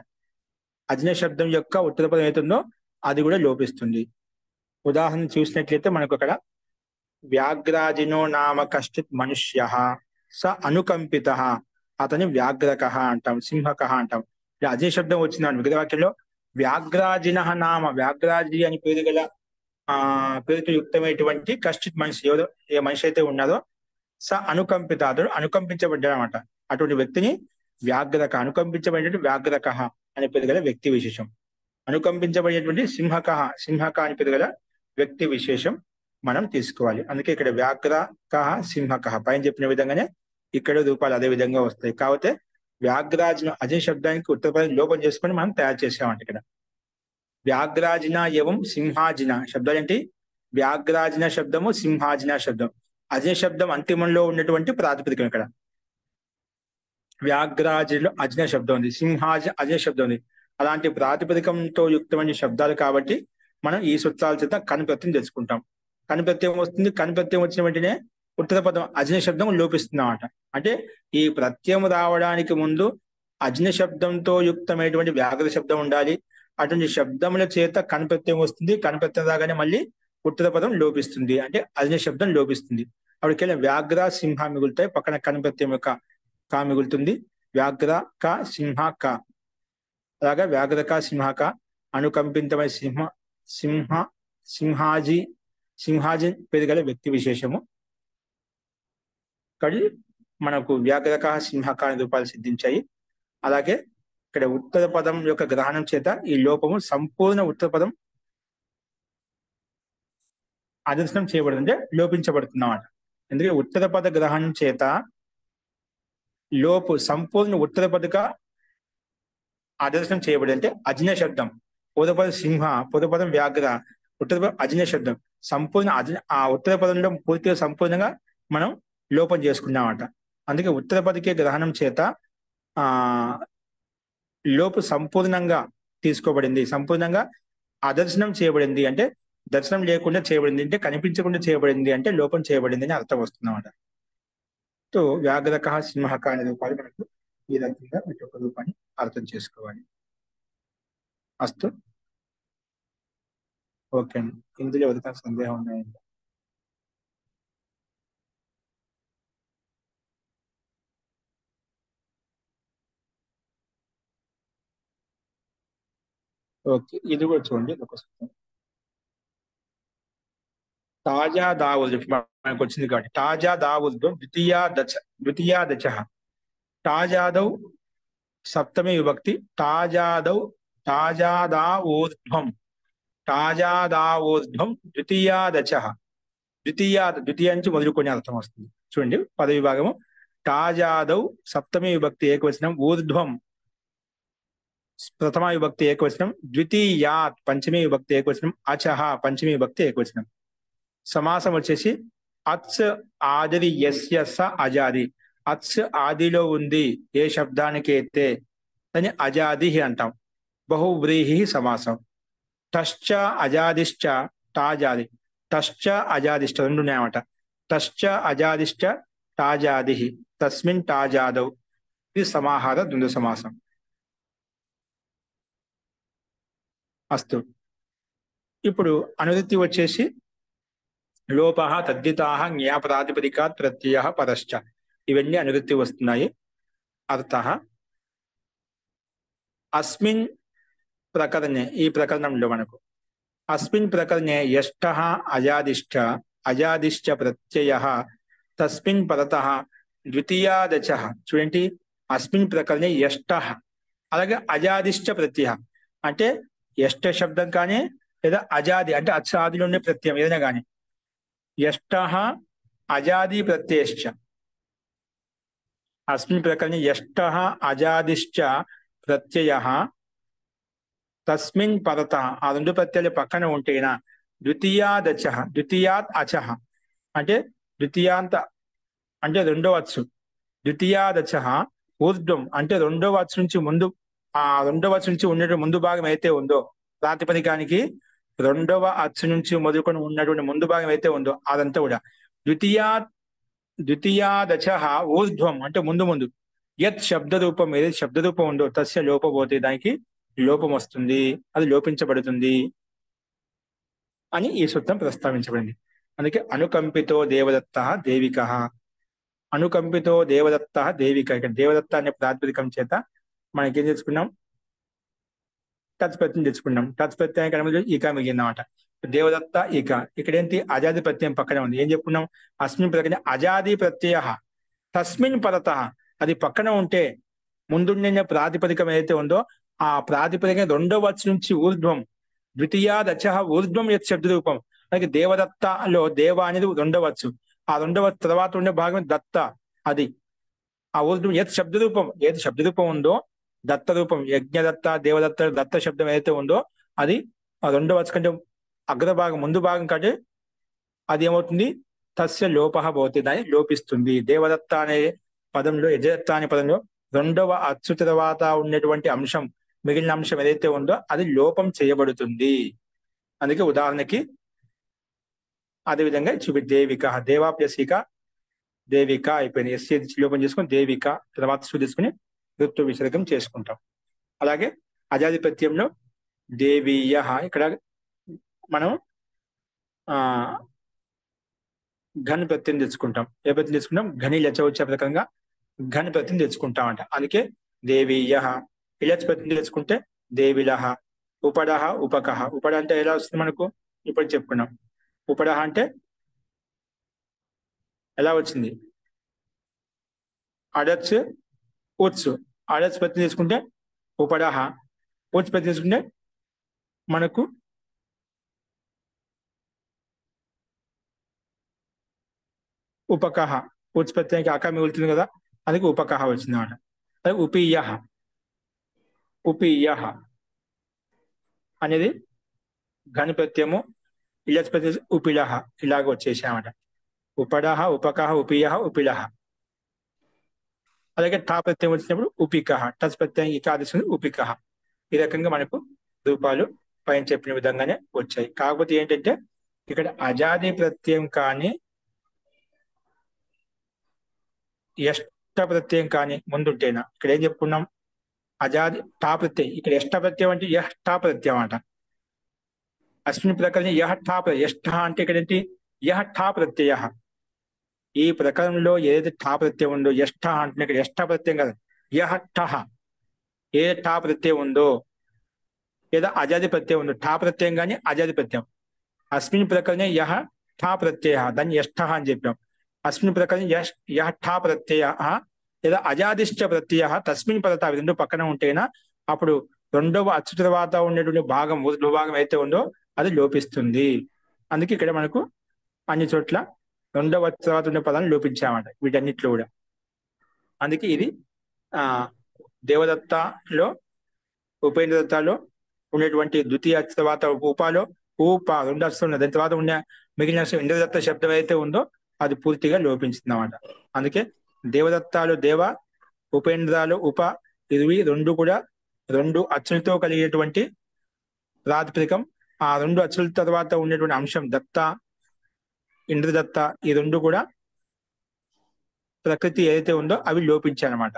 అజ్ఞ శబ్దం యొక్క ఉత్తర పదం ఏతుందో అది కూడా లోపిస్తుంది. ఉదాహరణ చూసినట్లయితే మనకు అక్కడ వ్యాఘ్రాజినో నామ కశ్చిత్ మనుష్య స అనుకంపిత, అతని వ్యాఘ్రక అంటాం, సింహక అంటాం. అజయ శబ్దం వచ్చిందండి మిగతా వాక్యంలో. వ్యాఘ్రాజిన నామ, వ్యాఘ్రాజి అని పేరు గల పేరుతో యుక్తమైనటువంటి కశ్చిత్ మనిషి, ఏ మనిషి అయితే ఉన్నారో స అనుకంపిత, అతడు అనుకంపించబడ్డాడు అనమాట. అటువంటి వ్యక్తిని వ్యాఘ్రక, అనుకంపించబడినటువంటి వ్యాఘ్రక అనే పేరు గల వ్యక్తి విశేషం. అనుకంపించబడినటువంటి సింహక అని పేరు గల వ్యక్తి విశేషం మనం తీసుకోవాలి. అందుకే ఇక్కడ వ్యాఘ్రక సింహక పైన చెప్పిన విధంగానే ఇక్కడ రూపాలు అదే విధంగా వస్తాయి. కాకపోతే వ్యాఘ్రాజిన అజయ శబ్దానికి ఉత్తర పదం లోపం చేసుకొని మనం తయారు చేసామంట. ఇక్కడ వ్యాఘ్రాజిన ఏవం సింహాజిన శబ్దాలు ఏంటి? వ్యాఘ్రాజిన శబ్దము, సింహాజిన శబ్దం. అజయ శబ్దం అంతిమంలో ఉన్నటువంటి ప్రాతిపదికం. ఇక్కడ వ్యాఘ్రాజిలో అజ్ఞ శబ్దం ఉంది, అజయ శబ్దం ఉంది. అలాంటి ప్రాతిపదికంతో యుక్తమైన శబ్దాలు కాబట్టి మనం ఈ సూత్రాల చేత కనిప్రత్యం తెలుసుకుంటాం. కనిప్రత్యం వస్తుంది. కనిప్రత్యం వచ్చిన వెంటనే ఉత్తర పదం అజ్ఞ శబ్దం లోపిస్తుందన్నమాట. అంటే ఈ ప్రత్యయం రావడానికి ముందు అజ్ఞ శబ్దంతో యుక్తమైనటువంటి వ్యాఘ్ర శబ్దం ఉండాలి. అటువంటి శబ్దముల చేత కనిప్రత్యం వస్తుంది. కనిప్రత్యం రాగానే మళ్ళీ ఉత్తర పదం లోపిస్తుంది, అంటే అజ్ఞ శబ్దం లోపిస్తుంది. అప్పటికెళ్ళి వ్యాఘ్ర సింహ మిగులుతాయి. పక్కన కనిప్రత్యం యొక్క కా మిగులుతుంది. వ్యాఘ్ర క సింహ క. అలాగా వ్యాఘ్ర క సింహ క అనుకంపితమైన సింహాజీ పేరు గల వ్యక్తి విశేషము. కానీ మనకు వ్యాఘ్రక సింహక అనే రూపాలు సిద్ధించాయి. అలాగే ఇక్కడ ఉత్తర పదం యొక్క గ్రహణం చేత ఈ లోపము సంపూర్ణ ఉత్తర పదం అదర్శనం చేయబడుతుంది, అంటే లోపించబడుతున్నమాట. ఎందుకంటే ఉత్తర పద గ్రహణం చేత సంపూర్ణ ఉత్తర పదక అదర్శనం చేయబడి, అంటే అజ్ఞ శబ్దం, పూర్వపదం సింహ, పూర్వపదం వ్యాఘ్ర, ఉత్తర పదం అజ్ఞ శబ్దం సంపూర్ణ ఆ ఉత్తర పదంలో పూర్తిగా సంపూర్ణంగా మనం లోపం చేసుకున్నామట. అందుకే ఉత్తర పదికే గ్రహణం చేత లోపు సంపూర్ణంగా తీసుకోబడింది, సంపూర్ణంగా అదర్శనం చేయబడింది. అంటే దర్శనం లేకుండా చేయబడింది, అంటే కనిపించకుండా చేయబడింది, అంటే లోపం చేయబడింది అని అర్థం వస్తుందన్నమాట. సో వ్యాఘ్రక సింహక అనే రూపాలు మనకు ఈ రకంగా వీటి యొక్క రూపాన్ని అర్థం చేసుకోవాలి. అస్తు ఓకే అండి. ఇందులో ఎవరికైనా సందేహం ఉన్నాయండి? ఓకే, ఇది కూడా చూడండి. తాజా దావుద్ మనకు వచ్చింది కాబట్టి తాజా దావుద్వం ద్వితీయా దచ తాజాదౌ సప్తమి విభక్తి తాజాదావోర్ధ్వం ద్వితీయా దచ ద్వితీయ నుంచి మొదలుకొని అర్థం వస్తుంది. చూడండి పద విభాగము. తాజాదౌ సప్తమి విభక్తి ఏకవచనం, ఊర్ధ్వం ప్రథమ విభక్తి ఏకవచనం, ద్వితీయాత్ పంచమీ విభక్తి ఏకవచనం, అచహ పంచమీ విభక్తి ఏకవచనం. సమాసం వచ్చేసి అత్స్ ఆదిరి యస్య స అజాది. అత్స్ ఆదిలో ఉంది ఏ శబ్దానికి అయితే దాన్ని అజాది అంటాం. బహువ్రీహి సమాసం. తశ్చ అజాదిశ్చ తాజాది. తశ్చ అజాదిష్ట రెండు ఉన్నాయన్నమాట. తశ్చ అజాదిశ్చ తాజాది తస్మిన్ తాజాదౌ. ఇది సమాహార ద్వంద్వ సమాసం. అస్తు. ఇప్పుడు అనువృత్తి వచ్చేసి లోప తద్దితా జ్ఞాపరాతిపదికాత్ ప్రత్యయ పదశ్చ. ఇవన్నీ అనువృత్తి వస్తున్నాయి. అర్థ అస్మిన్ ప్రకరణే, ఈ ప్రకరణంలో మనకు అస్మిన్ ప్రకరణే యష్టః అజాదిశ్చ ప్రత్యయః తస్మిన్ పరతః ద్వితీయాదచః. చూడండి, అస్మిన్ ప్రకరణే యష్టః, అలాగే అజాదిశ్చ ప్రత్యయ అంటే యష్ట శబ్దం కానీ లేదా అజాది అంటే అచ్చాదిలో ఉండే ప్రత్యయం ఏదైనా కానీ. యష్టః అజాది ప్రత్యయశ్చ, అస్మిన్ ప్రకరణే యష్టః అజాదిశ్చ ప్రత్యయః తస్మిన్ పరతః, ఆ రెండు ప్రత్యయాలు పక్కన ఉంటేనా ద్వితీయాదచః, ద్వితీయాత్ అచః అంటే ద్వితీయాంత అంటే రెండవ అచ్చు, ద్వితీయాదచః ఊర్ధ్వం అంటే రెండవ అచ్చు నుంచి ముందు, ఆ రెండవ అచ్చు నుంచి ఉన్నటువంటి ముందు భాగం అయితే ఉందో ప్రాతిపదికానికి రెండవ అచ్చు నుంచి మొదలుకొని ఉన్నటువంటి ముందు భాగం అయితే ఉందో అదంతా కూడా ద్వితీయాదచః ఊర్ధ్వం అంటే ముందు ముందు. యత్ శబ్ద రూపం, ఏదైతే శబ్ద రూపం ఉందో తస్య లోపపోతే దానికి లోపం వస్తుంది, అది లోపించబడుతుంది అని ఈ సూత్రం ప్రస్తావించబడింది. అందుకే అనుకంపితో దేవదత్త దేవిక, అనుకంపితో దేవదత్త దేవిక. ఇక్కడ దేవదత్త అనే ప్రాతిపదికం చేత మనకి ఏం తెచ్చుకున్నాం, టచ్ ప్రత్యయం తెచ్చుకున్నాం. టచ్ ప్రత్యయం ఈక మిగిలిందన్నమాట. దేవదత్త ఈక. ఇక్కడ ఏంటి, అజాది ప్రత్యయం పక్కనే ఉంది. ఏం చెప్పుకున్నాం, అస్మిన్ ప్రకటన అజాది ప్రత్యయ తస్మిన్ పరతః, అది పక్కన ఉంటే ముందుండిన ప్రాతిపదికం ఏదైతే ఉందో ఆ ప్రాతిపదికం రెండవ వచ్చు నుంచి ఊర్ధ్వం, ద్వితీయాదచః ఊర్ధ్వం యత్ శబ్ద రూపం. అలాగే దేవదత్తలో దేవ అనేది రెండవచ్చు, ఆ రెండవ తర్వాత ఉండే భాగం దత్త, అది ఆ ఊర్ధ్వం యత్ శబ్ద రూపం, ఏది శబ్ద రూపం ఉందో దత్త రూపం, యజ్ఞదత్త దేవదత్త దత్త శబ్దం ఏదైతే ఉందో అది ఆ రెండవ వచ్చు కంటే అగ్రభాగం ముందు భాగం కంటే అది ఏమవుతుంది, తస్య లోపః భవతి, దాన్ని లోపిస్తుంది. దేవదత్త అనే పదంలో, యజదత్త అనే పదంలో రెండవ అచ్చు తర్వాత ఉన్నటువంటి అంశం, మిగిలిన అంశం ఏదైతే ఉందో అది లోపం చేయబడుతుంది. అందుకే ఉదాహరణకి అదేవిధంగా దేవిక, దేవా ప్లస్ ఇక దేవిక అయిపోయింది. ఎస్సీ లోపం చేసుకుని దేవిక తర్వాత సు తీసుకుని ఋతు విసర్గం చేసుకుంటాం. అలాగే అజాది ప్రత్యయంలో దేవీయ, ఇక్కడ మనం ఘన్ ప్రత్యయం తెచ్చుకుంటాం. ఏ ప్రత్యయం తెచ్చుకుంటాం, ఘని లచ వచ్చే ప్రకారంగా ఘన్ ప్రత్యయం తెచ్చుకుంటామంట. అందుకే దేవీయ. ఇలచ్ ప్రత్యయం తెచ్చుకుంటే దేవిలహ. ఉపడహ ఉపకహ. ఉపడ అంటే ఎలా వస్తుంది మనకు ఇప్పుడు చెప్పుకున్నాం. ఉపడహ అంటే ఎలా వచ్చింది, అడచ్ ఉత్స్. అడచ్ ప్రత్యయం తీసుకుంటే ఉపడహ, ఉచ్ ప్రత్యయం తీసుకుంటే మనకు ఉపకహ. ఉచ్ ప్రత్యయానికి అక మిగులుతుంది కదా, అందుకే ఉపకహ వచ్చింది అన్నమాట. అలాగే ఉపీయ, ఉపీయ అనేది ఘన ప్రత్యయము, ఇలచ్ ప్రత్యయం ఉపిలహ, ఇలాగ వచ్చేసామట. ఉపడహ ఉపకహ ఉపీయ ఉపిలహ. అలాగే టా ప్రత్యయం వచ్చినప్పుడు ఉపికహ, టచ్ ప్రత్యయం ఇకాదశి ఉపికహ. ఈ రకంగా మనకు రూపాలు పైన చెప్పిన విధంగానే వచ్చాయి. కాకపోతే ఏంటంటే ఇక్కడ అజాది ప్రత్యయం కానీ ఎష్ట ప్రత్యయం కానీ ముందుంటేనా, ఇక్కడ ఏం చెప్పుకున్నాం, అజాది టా ప్రత్యయం. ఇక్కడ ఎష్ట ప్రత్యయం అంటే యహ్ ప్రత్యయం అంట. అస్మిన్ ప్రకరణ యహ ఠా ఎష్ట అంటే ఇక్కడ ఏంటి, యహ ఠా ప్రత్యయ. ఈ ప్రకరణంలో ఏదైతే ఠా ప్రత్యయం ఉందో ఎష్ట అంటే ఇక్కడ ఎష్ట ప్రత్యయం కదా, యహ ఠహ. ఏ ఠా ప్రత్యయం ఉందో లేదా అజాది ప్రత్యయం ఉందో, ఠా ప్రత్యయం కానీ అజాది ప్రత్యయం. అస్మిన్ ప్రకరణ యహ ఠా ప్రత్యయ, దాన్ని యష్ట అని చెప్పాం. అస్మిన్ ప్రకరణ యహ ఠా ప్రత్యయ లేదా అజాదిశ్చ ప్రత్యయ తస్మిన్ పరత, అవి రెండు పక్కన ఉంటేనా అప్పుడు రెండవ అచ్చు తర్వాత ఉండేటువంటి భాగం ఊర్ధ్వ భాగం అయితే ఉందో అది లోపిస్తుంది. అందుకే ఇక్కడ మనకు అన్ని చోట్ల రెండవ అచ్చు తర్వాత ఉండే పదాన్ని లోపించామట వీటన్నిటిలో కూడా. అందుకే ఇది దేవదత్తలో ఉపేంద్ర దత్తాలో ఉండేటువంటి ద్వితీయ అచ్చు తర్వాత ఉపాలో ఊప రెండు అచ్చులు ఉన్నాయి, దాని తర్వాత ఉన్న మిగిలిన ఇంద్రదత్త శబ్దం అయితే ఉందో అది పూర్తిగా లోపించింది అన్నమాట. అందుకే దేవదత్తాలు దేవ, ఉపేంద్రాలు ఉప, ఇవి రెండు కూడా రెండు అచ్చులతో కలిగేటువంటి ప్రాతిపదికం. ఆ రెండు అచ్చుల తర్వాత ఉండేటువంటి అంశం దత్త, ఇంద్రదత్త, ఈ రెండు కూడా ప్రకృతి ఏదైతే ఉందో అవి లోపించాయన్నమాట.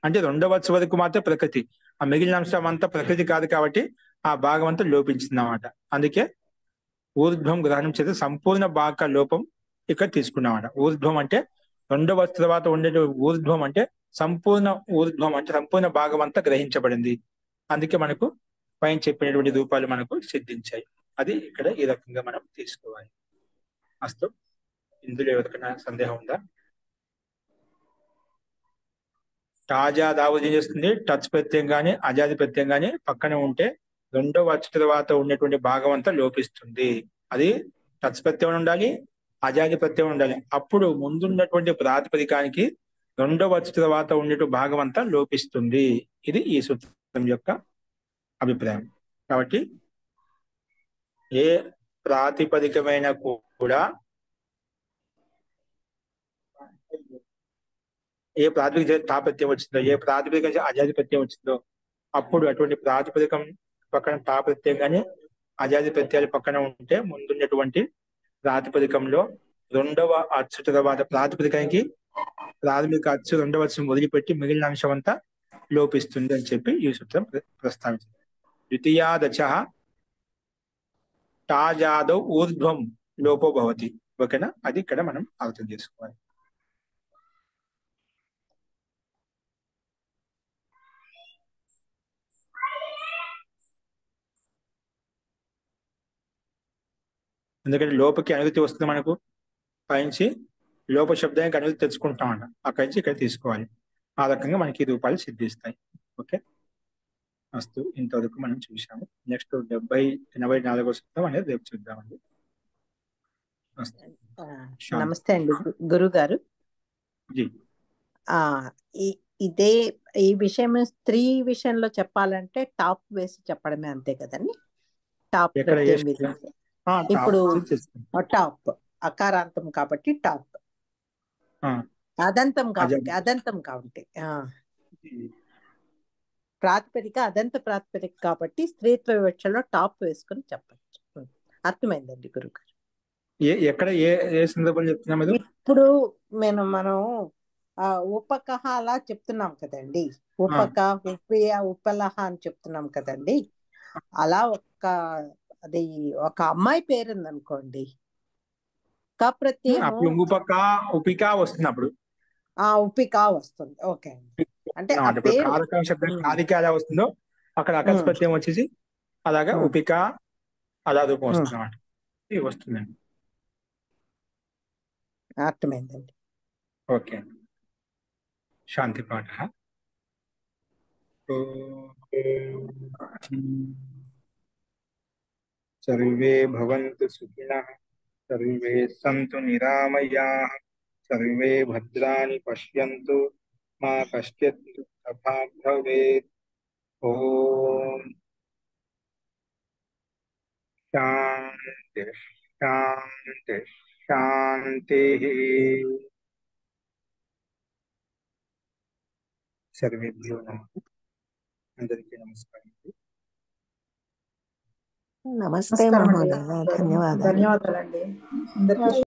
అంటే రెండవ అచ్చు వరకు మాత్రం ప్రకృతి, ఆ మిగిలిన అంశం అంతా ప్రకృతి కాదు కాబట్టి ఆ భాగం అంతా లోపించింది అన్నమాట. అందుకే ఊర్ధ్వం గ్రహణం చేత సంపూర్ణ భాగ లోపం ఇక్కడ తీసుకున్నామట. ఊర్ధ్వం అంటే రెండవ వస్తు తర్వాత ఉండే ఊర్ధ్వం అంటే సంపూర్ణ ఊర్ధ్వం అంటే సంపూర్ణ భాగం అంతా గ్రహించబడింది. అందుకే మనకు పైన చెప్పినటువంటి రూపాలు మనకు సిద్ధించాయి. అది ఇక్కడ ఈ రకంగా మనం తీసుకోవాలి. అస్తు, ఇందులో ఎవరికైనా సందేహం ఉందా? తాజా దావు ఏం చేస్తుంది? టచ్ ప్రత్యయం కానీ అజాది ప్రత్యయం కానీ పక్కన ఉంటే రెండవ అచ్చు తర్వాత ఉన్నటువంటి భాగం అంతా లోపిస్తుంది. అది టచ్ ప్రత్యయం ఉండాలి, అజాది ప్రత్యయం ఉండాలి. అప్పుడు ముందున్నటువంటి ప్రాతిపదికానికి రెండవ అచ్చు తర్వాత ఉన్నటువంటి భాగం అంతా లోపిస్తుంది. ఇది ఈ సూత్రం యొక్క అభిప్రాయం. కాబట్టి ఏ ప్రాతిపదికమైన కూడా ఏ ప్రాతిపదిక తాపత్యం వచ్చిందో, ఏ ప్రాతిపదిక అజాధిపత్యం వచ్చిందో అప్పుడు అటువంటి ప్రాతిపదికం పక్కన తాపత్యం కానీ అజాది ప్రత్యయాలు పక్కన ఉంటే ముందున్నటువంటి ప్రాతిపదికంలో రెండవ అచ్చు తర్వాత ప్రాతిపదికానికి ప్రాథమిక అచ్చు రెండవ అచ్చు వదిలిపెట్టి మిగిలిన అంశం అంతా లోపిస్తుంది అని చెప్పి ఈ సూత్రం ప్రస్తావించింది. ద్వితీయాదచ తాజాదో ఊర్ధ్వం లోపో భవతి. ఓకేనా? అది ఇక్కడ మనం అర్థం చేసుకోవాలి. ఎందుకంటే లోపకి అనుగతి వస్తుంది, మనకు పైనుంచి లోప శబ్దానికి అనుగతి తెచ్చుకుంటామంట, అక్కడి నుంచి ఇక్కడ తీసుకోవాలి. ఆ రకంగా మనకి ఈ రూపాలు సిద్ధిస్తాయి. ఓకే, అస్తు, ఇంతవరకు మనం చూసాము. నెక్స్ట్ 84వ సూత్రం అనేది రేపు చూద్దామండి. నమస్తే అండి గురువు గారు. జీ. ఇదే ఈ విషయం స్త్రీ విషయంలో చెప్పాలంటే టాప్ వేసి చెప్పడమే, అంతే కదండి? టాప్ ఇప్పుడు టాప్ అకారాంతం కాబట్టి టాప్, అదంతం కాబట్టి ప్రాతిపదిక అదంత ప్రాతిపదిక కాబట్టి స్త్రీత్వ వివక్షలో టాప్ వేసుకొని చెప్పచ్చు. అర్థమైందండి గురువు గారు. ఎక్కడ ఏ సందర్భంలో చెప్తున్నాం? ఇప్పుడు మనం ఉపకహ అలా చెప్తున్నాం కదండి, ఉపక ఉపయ ఉపలహ అని చెప్తున్నాం కదండి. అలా అది ఒక అమ్మాయి పేరు ఉంది అనుకోండి, ప్రత్యయం ఉపిక వస్తుంది, అప్పుడు ఉపిక వస్తుంది. ఓకే అండి. అంటే ఆ పేరు కాదిక ఎలా వస్తుందో అక్కడ అకస్ ప్రత్యయం వచ్చేసి అలాగా ఉపిక అలా రూపం వస్తుంది అన్నమాట. ఇది వస్తుందండి. అర్థమైందండి. ఓకే, శాంతి పాఠ. సర్వే భవంతు సుఖినః, సర్వే సంతు నిరామయాః, సర్వే భద్రాణి పశ్యంతు, మా కశ్చిత్ దుఃఖభాగ్ భవేత్. ఓం శాంతి శాంతి శాంతి. సర్వేభ్యో నమః. అందరికీ నమస్కారం. నమస్తే మహోదయ, ధన్యవాదాలు. ధన్యవాదాలండి అందరికీ.